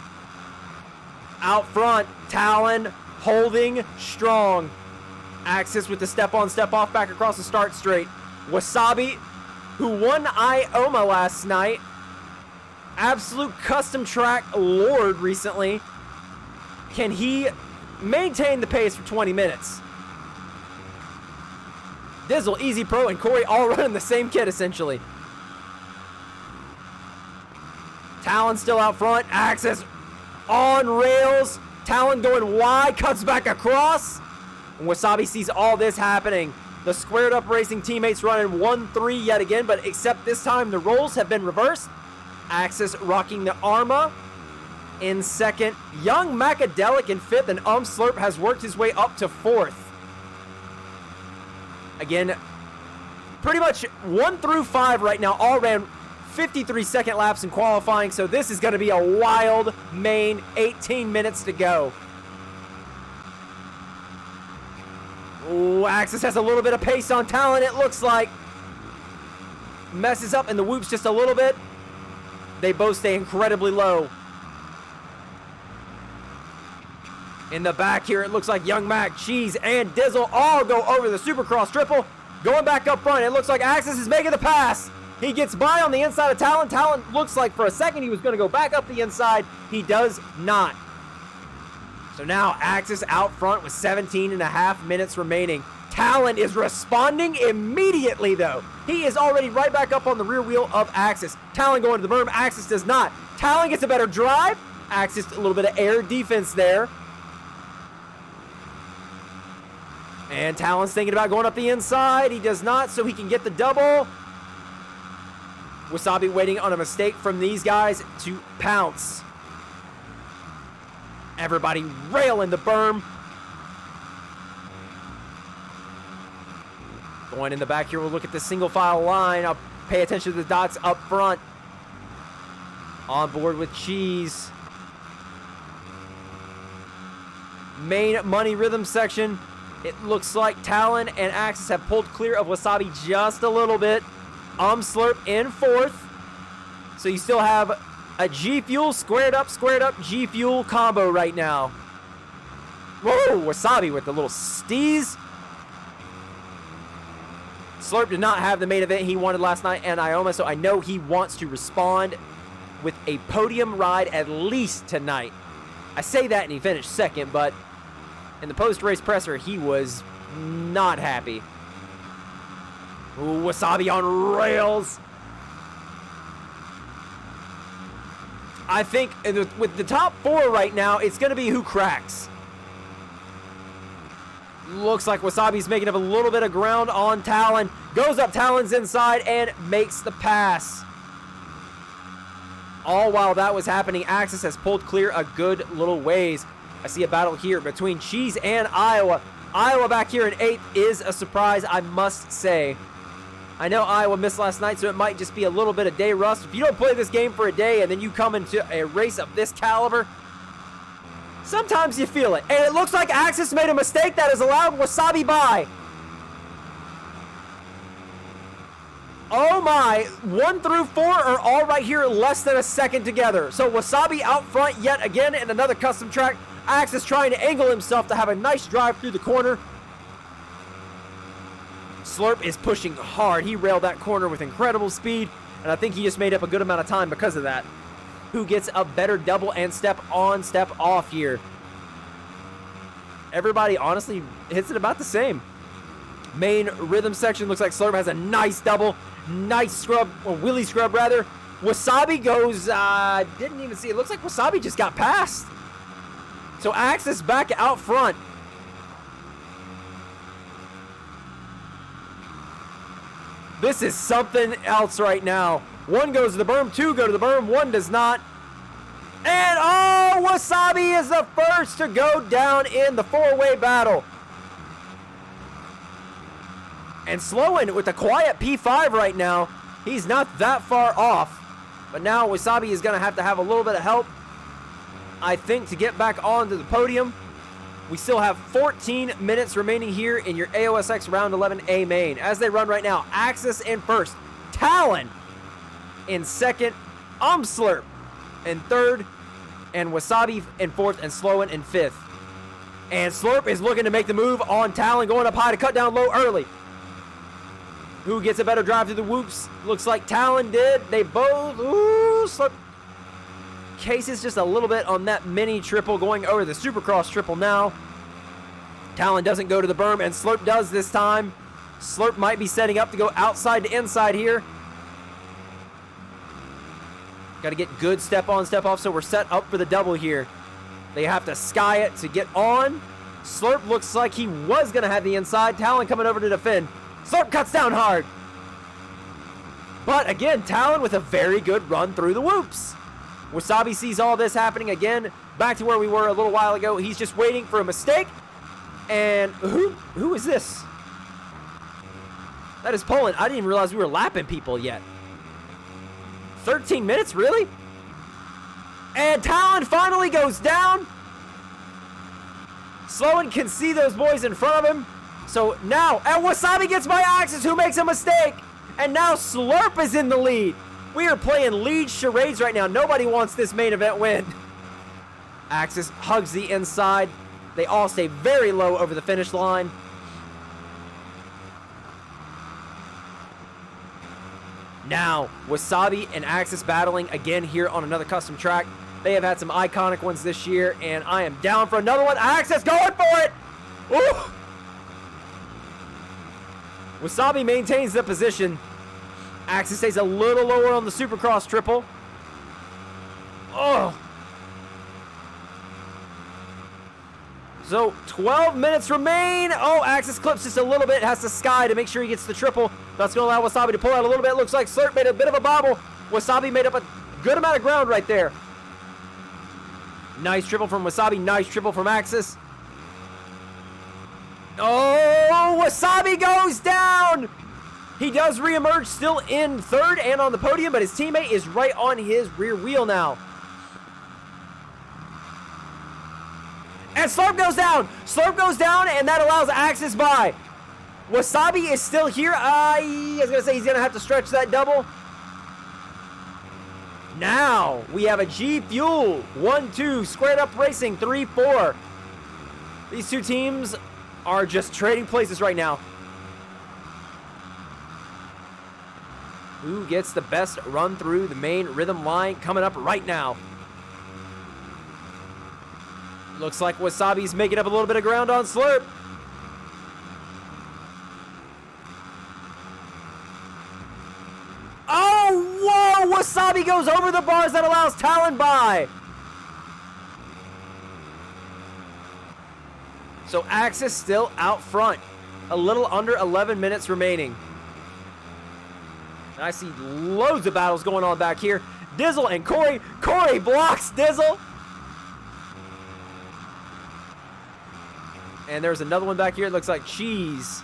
Out front, Talon holding strong. Axis with the step on, step off back across the start straight. Wasabi, who won Ioma last night. Absolute custom track lord recently. Can he maintain the pace for 20 minutes? Dizzle, Easy Pro, and Corey all running the same kit essentially. Talon still out front. Axis on rails. Talon going wide, cuts back across. And Wasabi sees all this happening. The Squared Up Racing teammates running 1-3 yet again, but except this time the roles have been reversed. Axis rocking the Arma in second. Young Macadelic in fifth, and Slurp has worked his way up to fourth. Again, pretty much 1 through 5 right now, all ran 53-second laps in qualifying, so this is going to be a wild main. 18 minutes to go. Ooh, Axis has a little bit of pace on Talon, it looks like. Messes up in the whoops just a little bit. They both stay incredibly low. In the back here, it looks like Young Mac, Cheese, and Dizzle all go over the Supercross triple. Going back up front, it looks like Axis is making the pass. He gets by on the inside of Talon. Talon looks like for a second he was going to go back up the inside. He does not. So now Axis out front with 17.5 minutes remaining. Talon is responding immediately, though. He is already right back up on the rear wheel of Axis. Talon going to the berm. Axis does not. Talon gets a better drive. Axis, a little bit of air defense there. And Talon's thinking about going up the inside. He does not, so he can get the double. Wasabi waiting on a mistake from these guys to pounce. Everybody railing the berm. Going in the back here, we'll look at the single file line. I'll pay attention to the dots up front. On board with Cheese. Main money rhythm section. It looks like Talon and Axis have pulled clear of Wasabi just a little bit. Slurp in fourth. So you still have a G Fuel squared up G Fuel combo right now. Whoa, Wasabi with the little steez. Slurp did not have the main event he wanted last night, and so I know he wants to respond with a podium ride at least tonight. I say that and he finished second, but in the post-race presser, he was not happy. Ooh, Wasabi on rails. I think with the top 4 right now, it's going to be who cracks. Looks like Wasabi's making up a little bit of ground on Talon. Goes up Talon's inside and makes the pass. All while that was happening, Axis has pulled clear a good little ways. I see a battle here between Cheese and Iowa. Iowa back here in 8th is a surprise, I must say. I know Iowa missed last night, so it might just be a little bit of day rust. If you don't play this game for a day and then you come into a race of this caliber, sometimes you feel it. And it looks like Axis made a mistake that has allowed Wasabi by. Oh my, 1 through 4 are all right here less than a second together. So Wasabi out front yet again in another custom track. Axis trying to angle himself to have a nice drive through the corner. Slurp is pushing hard. He railed that corner with incredible speed, and I think he just made up a good amount of time because of that. Who gets a better double and step on, step off here? Everybody honestly hits it about the same. Main rhythm section looks like Slurp has a nice double. Nice scrub, or wheelie scrub rather. Wasabi goes, didn't even see it. Looks like Wasabi just got passed. So Axis back out front. This is something else right now. 1 goes to the berm, 2 go to the berm, 1 does not. And oh, Wasabi is the first to go down in the 4-way battle. And Sloan with a quiet P5 right now. He's not that far off. But now Wasabi is going to have a little bit of help, I think, to get back onto the podium. We still have 14 minutes remaining here in your AOSX Round 11A main. As they run right now, Axis in first, Talon in second, Slurp in third, and Wasabi in fourth, and Sloan in fifth. And Slurp is looking to make the move on Talon, going up high to cut down low early. Who gets a better drive through the whoops? Looks like Talon did. They both, Slurp cases just a little bit on that mini triple, going over the Supercross triple now. Talon doesn't go to the berm, and Slurp does this time. Slurp might be setting up to go outside to inside here. Got to get good step on, step off, so we're set up for the double here. They have to sky it to get on. Slurp looks like he was going to have the inside. Talon coming over to defend. Slurp cuts down hard. But again, Talon with a very good run through the whoops. Wasabi sees all this happening again. Back to where we were a little while ago. He's just waiting for a mistake. And who is this? That is Poland. I didn't even realize we were lapping people yet. 13 minutes, really? And Talon finally goes down. Sloan can see those boys in front of him. So now, and Wasabi gets by Axis, who makes a mistake. And now Slurp is in the lead. We are playing lead charades right now. Nobody wants this main event win. Axis hugs the inside. They all stay very low over the finish line. Now, Wasabi and Axis battling again here on another custom track. They have had some iconic ones this year, and I am down for another one. Axis going for it! Ooh! Wasabi maintains the position. Axis stays a little lower on the Supercross triple. Oh! So, 12 minutes remain. Oh, Axis clips just a little bit. Has to sky to make sure he gets the triple. That's going to allow Wasabi to pull out a little bit. Looks like Slurp made a bit of a bobble. Wasabi made up a good amount of ground right there. Nice triple from Wasabi. Nice triple from Axis. Oh, Wasabi goes down. He does reemerge, still in third and on the podium, but his teammate is right on his rear wheel now. And Slurp goes down. Slurp goes down, and that allows Axis by. Wasabi is still here. I was going to say he's going to have to stretch that double. Now, we have a G Fuel. 1-2, squared up racing, 3-4. These two teams are just trading places right now. Who gets the best run through the main rhythm line coming up right now? Looks like Wasabi's making up a little bit of ground on Slurp. Oh, whoa! Wasabi goes over the bars that allows Talon by. So Axis still out front. A little under 11 minutes remaining. I see loads of battles going on back here. Dizzle and Corey. Corey blocks Dizzle. And there's another one back here. It looks like Cheese.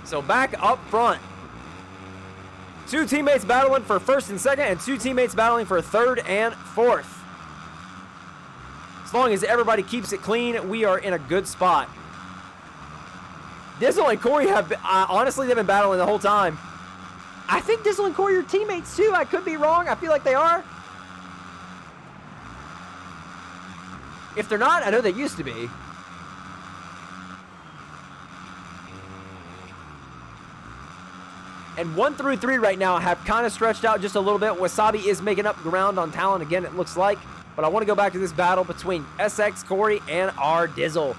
So back up front. Two teammates battling for first and second, and two teammates battling for third and fourth. As long as everybody keeps it clean, we are in a good spot. Dizzle and Corey have, honestly, they've been battling the whole time. I think Dizzle and Corey are teammates too. I could be wrong. I feel like they are. If they're not, I know they used to be. And 1 through 3 right now have kind of stretched out just a little bit. Wasabi is making up ground on Talon again, it looks like. But I want to go back to this battle between SX Corey and R Dizzle.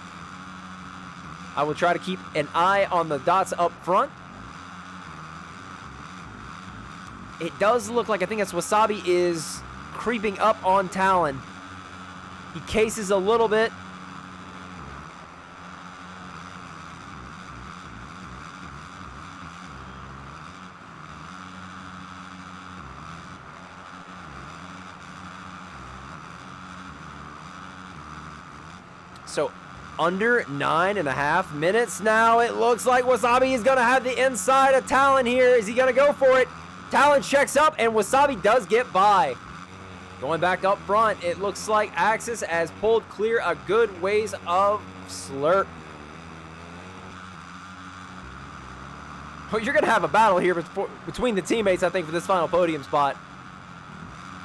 I will try to keep an eye on the dots up front. It does look like, I think it's Wasabi is creeping up on Talon. He cases a little bit. So under 9.5 minutes now. It looks like Wasabi is going to have the inside of Talon here. Is he going to go for it? Talon checks up, and Wasabi does get by. Going back up front, it looks like Axis has pulled clear a good ways of Slurp. Well, you're going to have a battle here between the teammates, I think, for this final podium spot.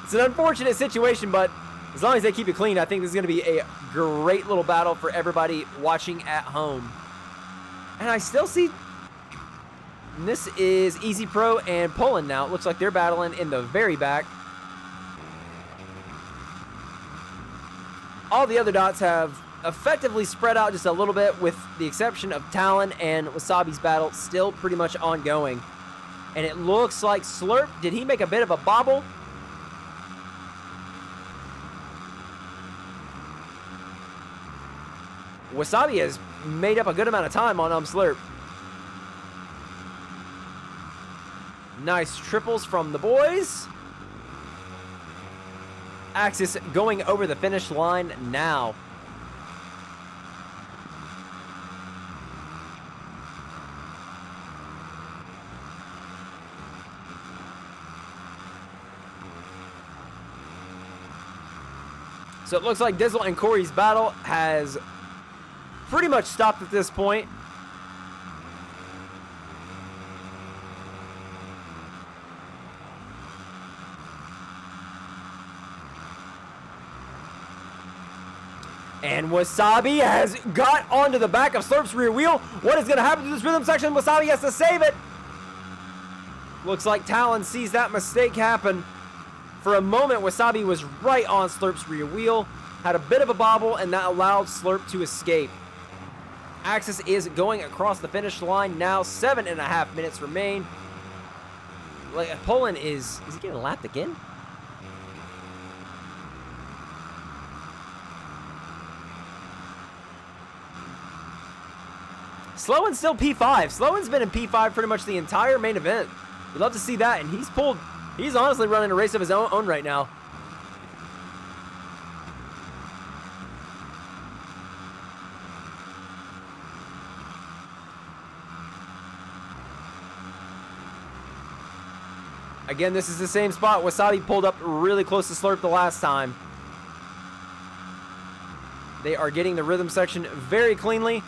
It's an unfortunate situation, but as long as they keep it clean, I think this is going to be a great little battle for everybody watching at home. And I still see... And this is Easy Pro and Poland now. It looks like they're battling in the very back. All the other dots have effectively spread out just a little bit, with the exception of Talon and Wasabi's battle still pretty much ongoing. And it looks like Slurp, did he make a bit of a bobble? Wasabi has made up a good amount of time on Slurp. Nice triples from the boys. Axis going over the finish line now. So it looks like Dizzle and Corey's battle has pretty much stopped at this point. And Wasabi has got onto the back of Slurp's rear wheel. What is going to happen to this rhythm section? Wasabi has to save it. Looks like Talon sees that mistake happen. For a moment, Wasabi was right on Slurp's rear wheel. Had a bit of a bobble, and that allowed Slurp to escape. Axis is going across the finish line now. 7.5 minutes remain. Like, Poland is he getting lapped again? Sloan's still P5. Sloan's been in P5 pretty much the entire main event. We'd love to see that, and he's honestly running a race of his own right now. Again, this is the same spot. Wasabi pulled up really close to Slurp the last time. They are getting the rhythm section very cleanly.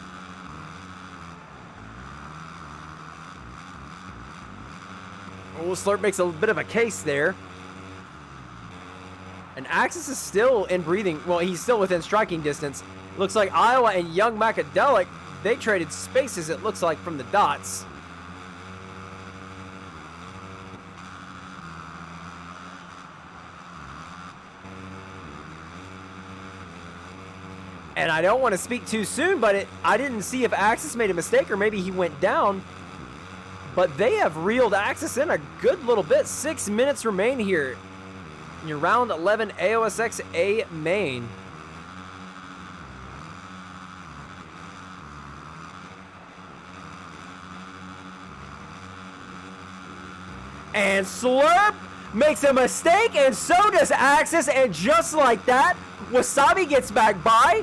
Oh, Slurp makes a bit of a case there. And Axis is still in breathing. Well, he's still within striking distance. Looks like Iowa and Young Macadelic, they traded spaces, it looks like, from the dots. And I don't want to speak too soon, but I didn't see if Axis made a mistake or maybe he went down. But they have reeled Axis in a good little bit. 6 minutes remain here in your round 11 AOSX A main. And Slurp makes a mistake, and so does Axis, and just like that, Wasabi gets back by.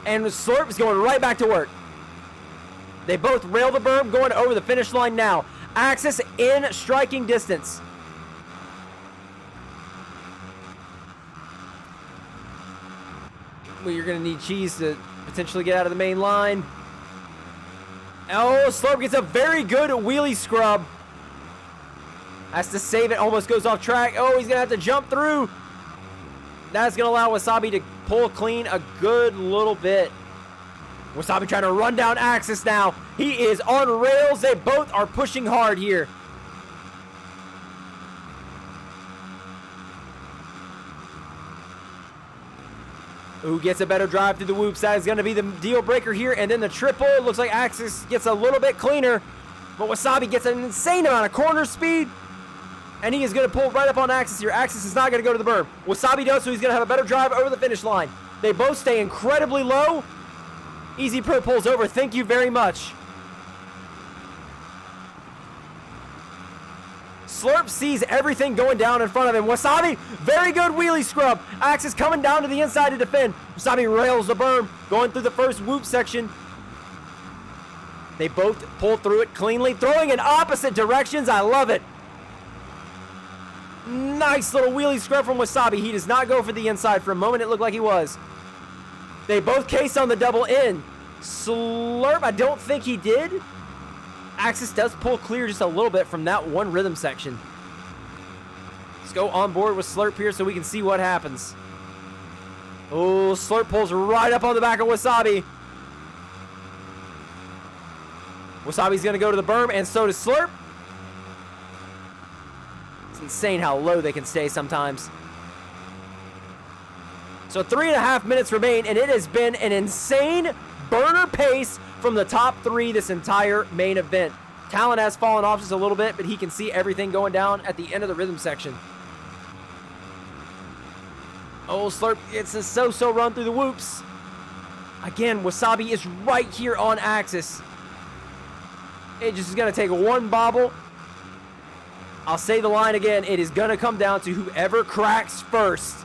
And Slurp is going right back to work. They both rail the berm, going over the finish line now. Axis in striking distance. Well, you're going to need Cheese to potentially get out of the main line. Oh, Slurp gets a very good wheelie scrub. Has to save it, almost goes off track. Oh, he's going to have to jump through. That's going to allow Wasabi to pull clean a good little bit. Wasabi trying to run down Axis now. He is on rails. They both are pushing hard here. Who gets a better drive through the whoops? That is going to be the deal breaker here. And then the triple. Looks like Axis gets a little bit cleaner. But Wasabi gets an insane amount of corner speed. And he is going to pull right up on Axis here. Axis is not going to go to the berm. Wasabi does, so he's going to have a better drive over the finish line. They both stay incredibly low. Easy Pro pulls over. Thank you very much. Slurp sees everything going down in front of him. Wasabi, very good wheelie scrub. Axis coming down to the inside to defend. Wasabi rails the berm, going through the first whoop section. They both pull through it cleanly, throwing in opposite directions. I love it. Nice little wheelie scrub from Wasabi. He does not go for the inside. For a moment, it looked like he was. They both case on the double in. Slurp, I don't think he did. Axis does pull clear just a little bit from that one rhythm section. Let's go on board with Slurp here so we can see what happens. Oh, Slurp pulls right up on the back of Wasabi. Wasabi's going to go to the berm, and so does Slurp. It's insane how low they can stay sometimes. So 3.5 minutes remain, and it has been an insane burner pace from the top three this entire main event. Talon has fallen off just a little bit, but he can see everything going down at the end of the rhythm section. Oh, Slurp gets a so-so run through the whoops. Again, Wasabi is right here on Axis. It just is going to take one bobble. I'll say the line again. It is going to come down to whoever cracks first.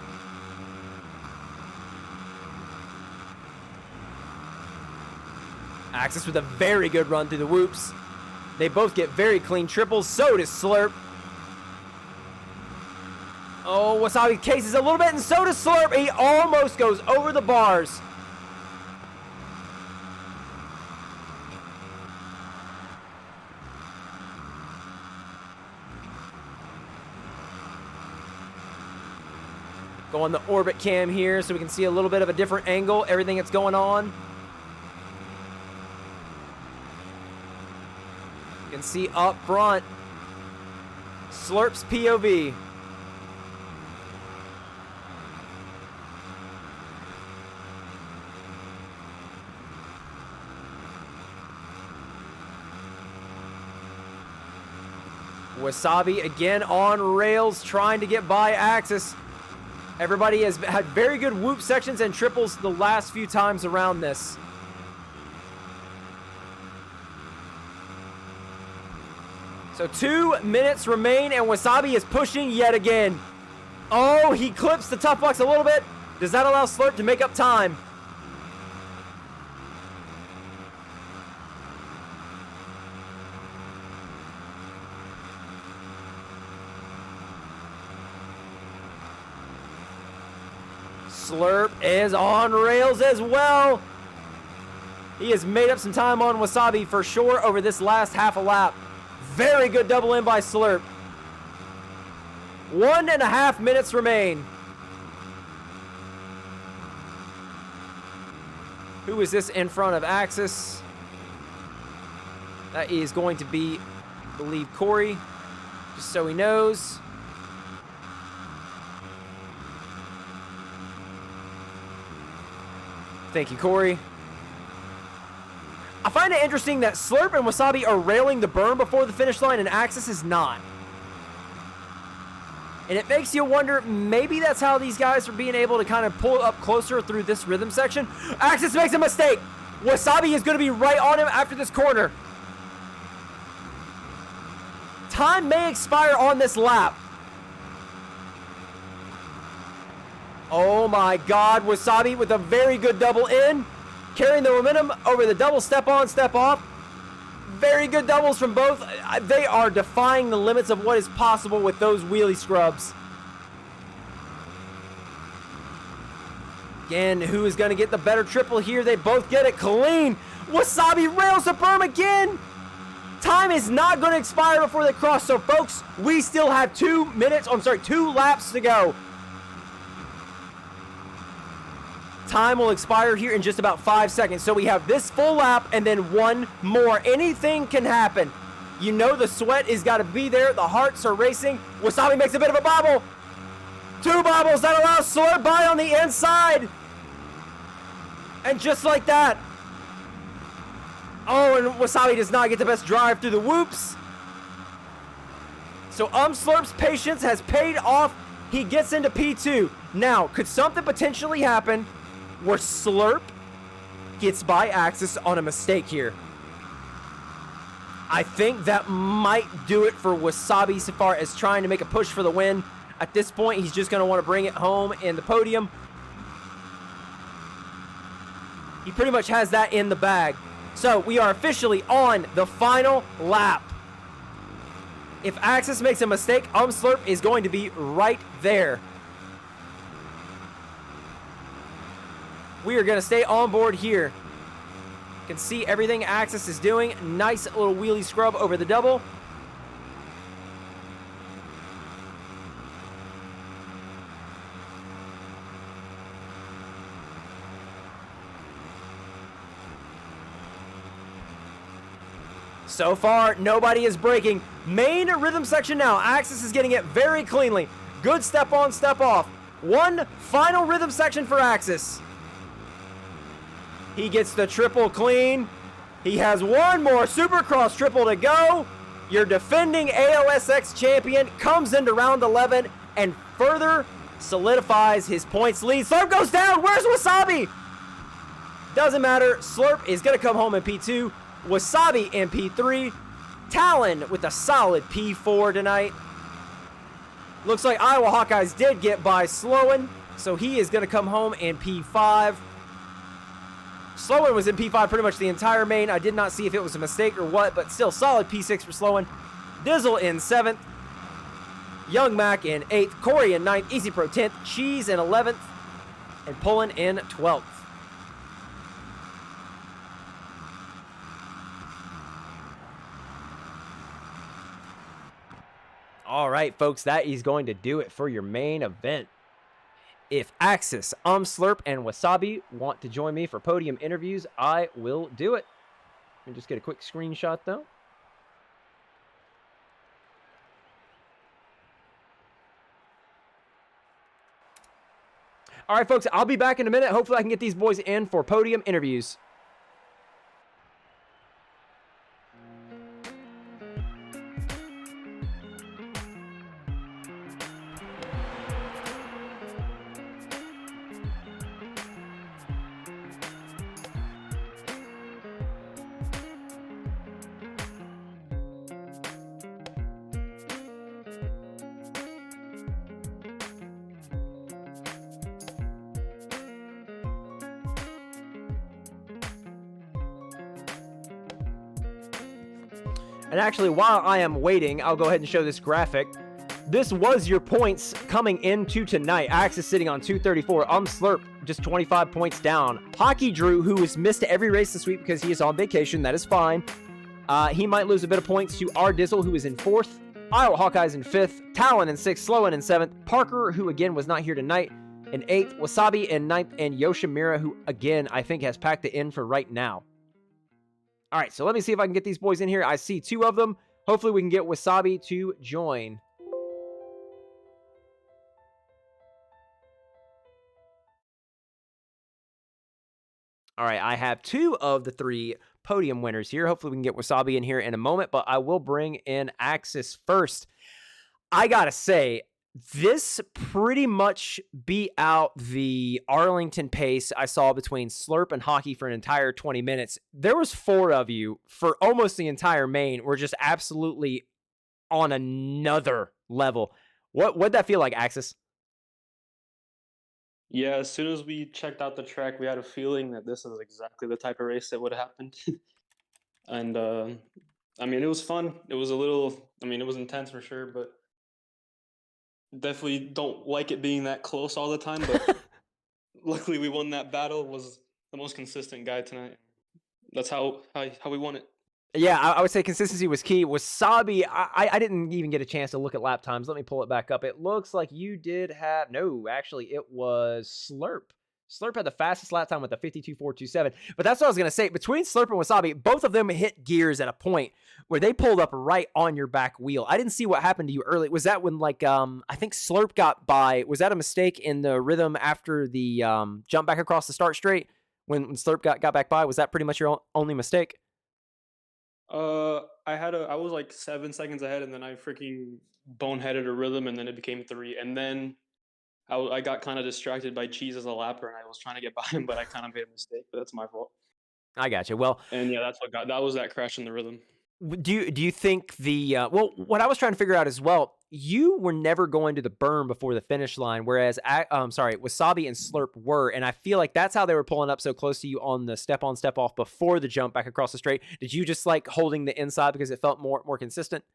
Axis with a very good run through the whoops. They both get very clean triples. So does Slurp. Oh, Wasabi cases a little bit, and so does Slurp. He almost goes over the bars. Go on the orbit cam here so we can see a little bit of a different angle, everything that's going on. You can see up front, Slurp's POV. Wasabi again on rails, trying to get by Axis. Everybody has had very good whoop sections and triples the last few times around this. So 2 minutes remain, and Wasabi is pushing yet again. Oh, he clips the tough box a little bit. Does that allow Slurp to make up time? Slurp is on rails as well. He has made up some time on Wasabi for sure over this last half a lap. Very good double in by Slurp. 1.5 minutes remain. Who is this in front of Axis? That is going to be, I believe, Corey, just so he knows. Thank you, Corey. I find it interesting that Slurp and Wasabi are railing the berm before the finish line and Axis is not. And it makes you wonder, maybe that's how these guys are being able to kind of pull up closer through this rhythm section. Axis makes a mistake. Wasabi is going to be right on him after this corner. Time may expire on this lap. Oh my God, Wasabi with a very good double in. Carrying the momentum over the double step on, step off. Very good doubles from both. They are defying the limits of what is possible with those wheelie scrubs. Again, who is going to get the better triple here? They both get it clean. Wasabi rails the berm again. Time is not going to expire before they cross. So, folks, we still have 2 laps to go. Time will expire here in just about 5 seconds. So we have this full lap and then one more. Anything can happen. You know the sweat is got to be there. The hearts are racing. Wasabi makes a bit of a bobble. 2 bobbles that allow Slurp by on the inside. And just like that. Oh, and Wasabi does not get the best drive through the whoops. So Slurp's patience has paid off. He gets into P2. Now, could something potentially happen where Slurp gets by Axis on a mistake here? I think that might do it for Wasabi so far as trying to make a push for the win. At this point, he's just going to want to bring it home in the podium. He pretty much has that in the bag. So we are officially on the final lap. If Axis makes a mistake, Slurp is going to be right there. We are going to stay on board here. You can see everything Axis is doing. Nice little wheelie scrub over the double. So far, nobody is braking. Main rhythm section now. Axis is getting it very cleanly. Good step on, step off. One final rhythm section for Axis. He gets the triple clean. He has one more Supercross triple to go. Your defending AOSX champion comes into round 11 and further solidifies his points lead. Slurp goes down. Where's Wasabi? Doesn't matter. Slurp is going to come home in P2. Wasabi in P3. Talon with a solid P4 tonight. Looks like Iowa Hawkeyes did get by Sloan, so he is going to come home in P5. Sloan was in P5 pretty much the entire main. I did not see if it was a mistake or what, but still solid P6 for Sloan. Dizzle in 7th. Young Mac in 8th. Corey in 9th. Easy Pro 10th. Cheese in 11th. And Pullen in 12th. All right, folks, that is going to do it for your main event. If Axis, Slurp, and Wasabi want to join me for podium interviews, I will do it. Let me just get a quick screenshot, though. All right, folks, I'll be back in a minute. Hopefully I can get these boys in for podium interviews. And actually, while I am waiting, I'll go ahead and show this graphic. this was your points coming into tonight. Axis sitting on 234. Slurp just 25 points down. Hockey Drew, who has missed every race this week because he is on vacation, that is fine. He might lose a bit of points to R Dizzle, who is in 4th. Iowa Hawkeyes in 5th. Talon in 6th. Sloan in 7th. Parker, who again was not here tonight, in 8th. Wasabi in 9th. And Yoshimura, who again I think has packed it in for right now. All right, so let me see if I can get these boys in here. I see 2 of them. Hopefully we can get Wasabi to join. All right, I have 2 of the 3 podium winners here. Hopefully we can get Wasabi in here in a moment, but I will bring in Axis first. I gotta say, this pretty much beat out the Arlington pace I saw between Slurp and Hockey for an entire 20 minutes. There was 4 of you for almost the entire main were just absolutely on another level. What'd that feel like, Axis? Yeah, as soon as we checked out the track, we had a feeling that this is exactly the type of race that would have happened. And I mean, it was fun. It was a little, I mean, it was intense for sure, but definitely don't like it being that close all the time. But luckily, we won that battle. Was the most consistent guy tonight. That's how we won it. Yeah, I would say consistency was key. Wasabi, I didn't even get a chance to look at lap times. Let me pull it back up. It looks like you did have, no, actually, it was Slurp. Slurp had the fastest lap time with a 52.427. But that's what I was going to say. Between Slurp and Wasabi, both of them hit gears at a point where they pulled up right on your back wheel. I didn't see what happened to you early. Was that when, like, I think Slurp got by? Was that a mistake in the rhythm after the jump back across the start straight when Slurp got back by? Was that pretty much your only mistake? I was like 7 seconds ahead, and then I freaking boneheaded a rhythm, and then it became 3, and then I got kind of distracted by Cheese as a lapper, and I was trying to get by him, but I kind of made a mistake. But that's my fault. I got you. Well, and yeah, that was that crash in the rhythm. Do you think the well, what I was trying to figure out as well, you were never going to the berm before the finish line, whereas Wasabi and Slurp were, and I feel like that's how they were pulling up so close to you on the step on, step off before the jump back across the straight. Did you just like holding the inside because it felt more consistent?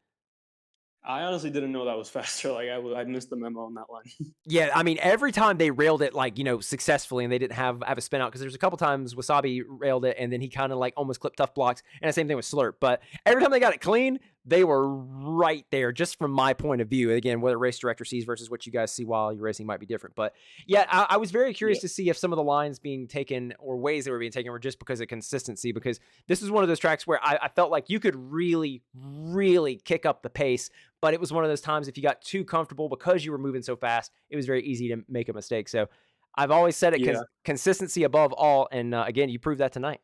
I honestly didn't know that was faster. Like I missed the memo on that line. Yeah, I mean, every time they railed it, like, successfully, and they didn't have a spin out, because there's a couple times Wasabi railed it, and then he kind of like almost clipped tough blocks, and the same thing with Slurp. But every time they got it clean, they were right there, just from my point of view. Again, whether race director sees versus what you guys see while you're racing might be different. But yeah, I was very curious to see if some of the lines being taken or ways they were being taken were just because of consistency, because this is one of those tracks where I felt like you could really, really kick up the pace. But it was one of those times, if you got too comfortable because you were moving so fast, it was very easy to make a mistake. So I've always said it, consistency above all. And again, you proved that tonight.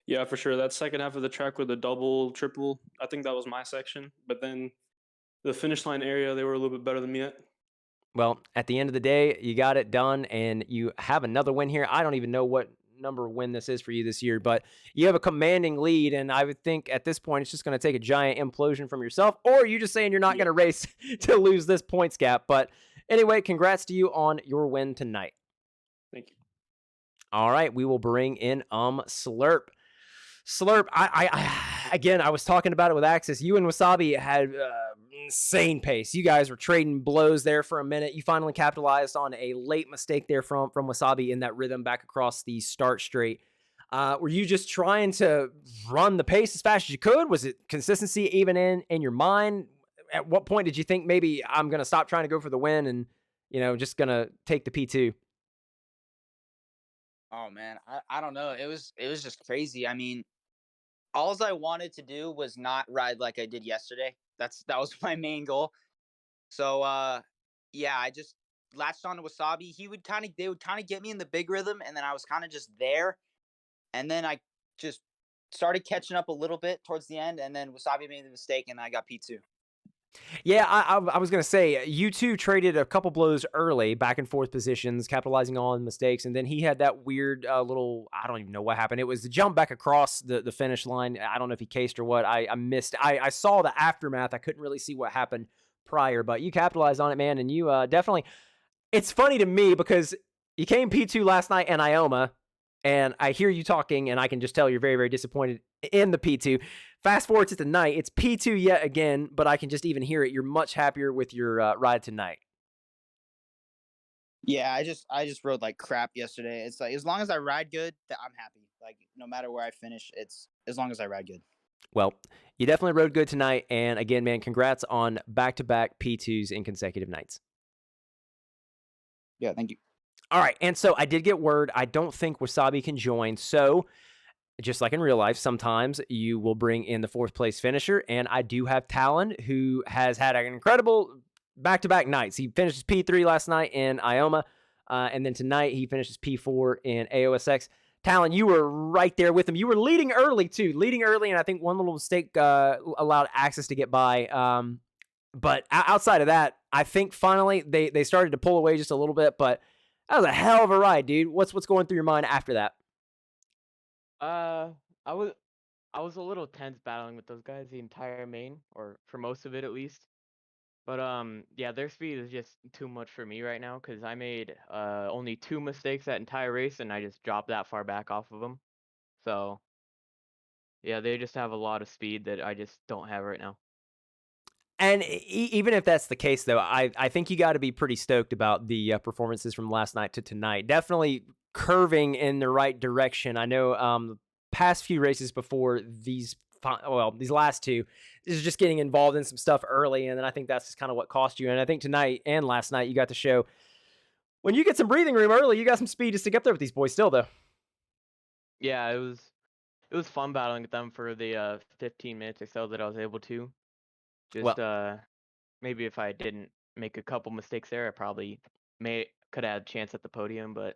Yeah, for sure. That second half of the track with the double, triple, I think that was my section. But then the finish line area, they were a little bit better than me at. Well, at the end of the day, you got it done, and you have another win here. I don't even know what number win this is for you this year, but you have a commanding lead, and I would think at this point it's just going to take a giant implosion from yourself, or you just saying you're not going to race to lose this points gap. But anyway, congrats to you on your win tonight. Thank you. All right, we will bring in Slurp. Slurp, again, I was talking about it with Axis. You and Wasabi had insane pace. You guys were trading blows there for a minute. You finally capitalized on a late mistake there from Wasabi in that rhythm back across the start straight. Were you just trying to run the pace as fast as you could? Was it consistency even in your mind? At what point did you think maybe I'm going to stop trying to go for the win and, just going to take the P2? Oh man, I don't know. It was just crazy. I mean, all I wanted to do was not ride like I did yesterday. That was my main goal. So yeah, I just latched on to Wasabi. They would kind of get me in the big rhythm, and then I was kind of just there. And then I just started catching up a little bit towards the end, and then Wasabi made the mistake, and I got P2. Yeah, I was going to say, you two traded a couple blows early, back and forth positions, capitalizing on mistakes, and then he had that weird little, I don't even know what happened. It was the jump back across the finish line. I don't know if he cased or what. I missed. I saw the aftermath. I couldn't really see what happened prior, but you capitalized on it, man, and you definitely, it's funny to me because you came P2 last night in Ioma, and I hear you talking, and I can just tell you're very, very disappointed in the P2. Fast forward to tonight, it's P2 yet again, but I can just even hear it. You're much happier with your ride tonight. Yeah, I just rode like crap yesterday. It's like as long as I ride good, I'm happy. Like no matter where I finish, it's as long as I ride good. Well, you definitely rode good tonight, and again, man, congrats on back-to-back P2s in consecutive nights. Yeah, thank you. All right, and so I did get word. I don't think Wasabi can join, so just like in real life, sometimes you will bring in the fourth place finisher, and I do have Talon, who has had an incredible back-to-back nights. He finished his P3 last night in Ioma, and then tonight he finishes P4 in AOSX. Talon, you were right there with him. You were leading early, too. Leading early, and I think one little mistake allowed Axis to get by. But outside of that, I think finally they started to pull away just a little bit, but that was a hell of a ride, dude. What's going through your mind after that? Uh, I was I was a little tense battling with those guys the entire main, or for most of it at least. But yeah, their speed is just too much for me right now because I made only 2 mistakes that entire race, and I just dropped that far back off of them. So yeah, they just have a lot of speed that I just don't have right now. And even if that's the case, though, I think you got to be pretty stoked about the performances from last night to tonight. Definitely curving in the right direction. I know the past few races before these last two is just getting involved in some stuff early, and then I think that's just kind of what cost you. And I think tonight and last night you got to show when you get some breathing room early, you got some speed to stick up there with these boys still, though. Yeah, it was fun battling with them for the 15 minutes or so that I was able to. Just Well, maybe if I didn't make a couple mistakes there, I probably could have had a chance at the podium, but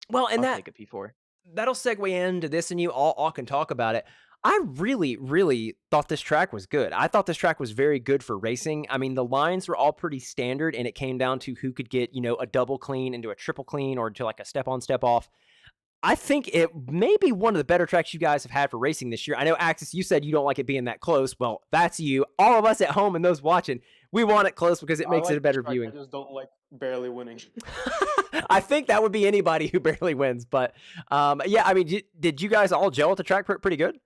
and I'll that take a P4. that'll segue into this, and you all can talk about it. I really, really thought this track was good. I thought this track was very good for racing. I mean, the lines were all pretty standard, and it came down to who could get, a double clean into a triple clean or to like a step on, step off. I think it may be one of the better tracks you guys have had for racing this year. I know, Axis, you said you don't like it being that close. Well, that's you. All of us at home and those watching, we want it close because it I makes it like a better this track, viewing. I just don't like barely winning. I think that would be anybody who barely wins. But yeah, I mean, did you guys all gel at the track pretty good?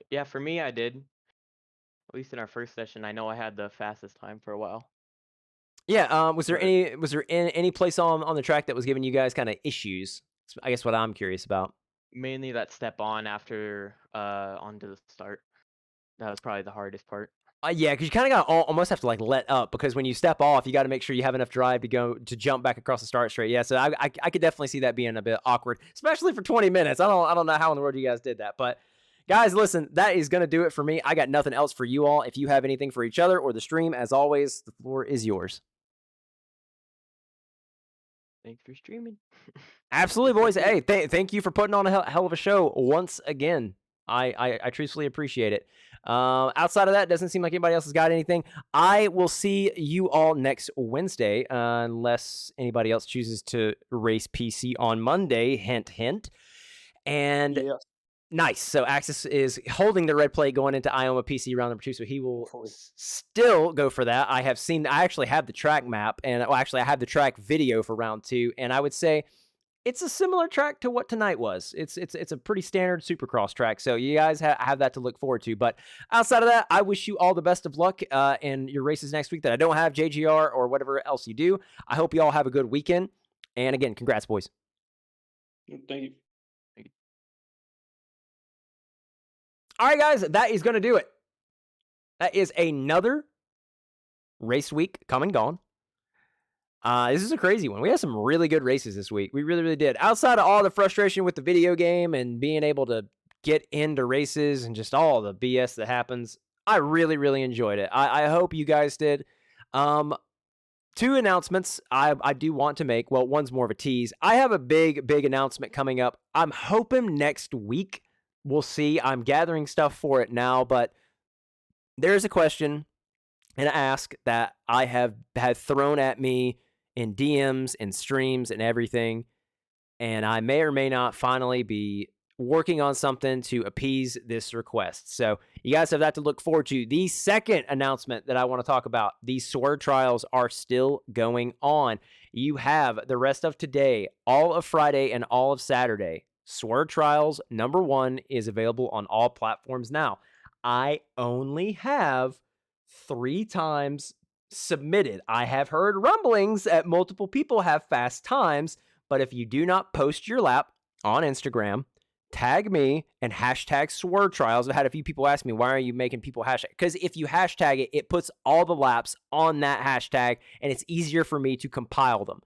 Yeah, for me, I did. At least in our first session, I know I had the fastest time for a while. Yeah. Was there But any place on the track that was giving you guys kind of issues? I guess what I'm curious about. mainly that step on after onto the start. That was probably the hardest part. Yeah, because you kind of got almost have to like let up because when you step off, you got to make sure you have enough drive to jump back across the start straight. Yeah, so I could definitely see that being a bit awkward, especially for 20 minutes. I don't know how in the world you guys did that, but guys, listen, that is gonna do it for me. I got nothing else for you all. If you have anything for each other or the stream, as always, the floor is yours. Thanks for streaming. Absolutely, boys. Hey, thank you for putting on a hell of a show once again. I truthfully appreciate it. Outside of that, doesn't seem like anybody else has got anything. I will see you all next Wednesday, unless anybody else chooses to race PC on Monday. Hint, hint. And Yes. nice. So Axis is holding the red plate going into Ioma PC round number 2, so he will Cool. still go for that. I actually have the track map, and actually I have the track video for round 2, and I would say it's a similar track to what tonight was. It's a pretty standard Supercross track, so you guys have that to look forward to. But outside of that, I wish you all the best of luck in your races next week that I don't have, JGR or whatever else you do. I hope you all have a good weekend. And again, congrats, boys. Thank you. All right, guys, that is going to do it. That is another race week come and gone. This is a crazy one. We had some really good races this week. We really, really did. Outside of all the frustration with the video game and being able to get into races and just all the BS that happens, I really, really enjoyed it. I hope you guys did. 2 announcements I do want to make. Well, one's more of a tease. I have a big, big announcement coming up. I'm hoping next week. We'll see. I'm gathering stuff for it now, but there's a question and ask that I have had thrown at me in DMs and streams and everything, and I may or may not finally be working on something to appease this request. So you guys have that to look forward to. The second announcement that I want to talk about, these sword trials are still going on. You have the rest of today, all of Friday, and all of Saturday. Sword Trials #1 is available on all platforms now. I only have 3 times submitted. I have heard rumblings that multiple people have fast times, but if you do not post your lap on Instagram, tag me and hashtag Sword Trials. I had a few people ask me, why are you making people hashtag? Because if you hashtag it, it puts all the laps on that hashtag, and it's easier for me to compile them.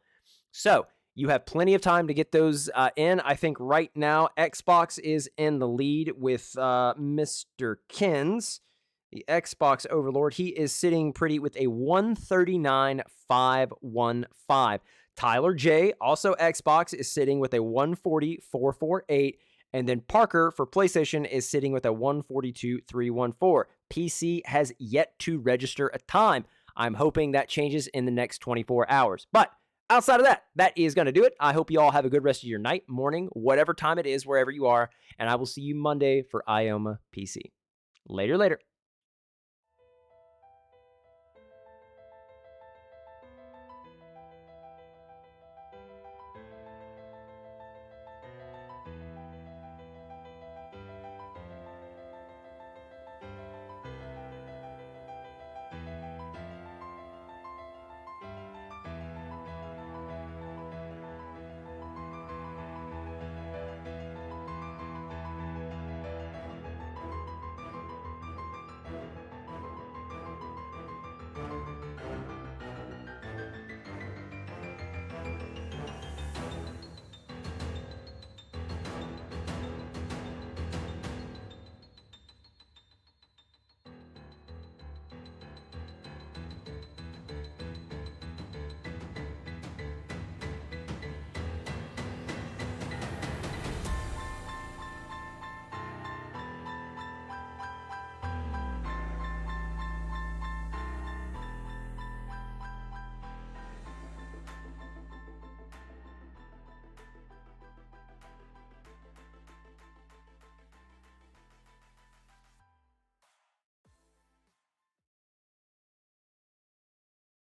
So you have plenty of time to get those in. I think right now Xbox is in the lead with Mr. Kins, the Xbox overlord. He is sitting pretty with a 139.515. Tyler J, also Xbox, is sitting with a 140.448. And then Parker for PlayStation is sitting with a 142.314. PC has yet to register a time. I'm hoping that changes in the next 24 hours. But outside of that, that is going to do it. I hope you all have a good rest of your night, morning, whatever time it is, wherever you are. And I will see you Monday for IOMA PC. Later.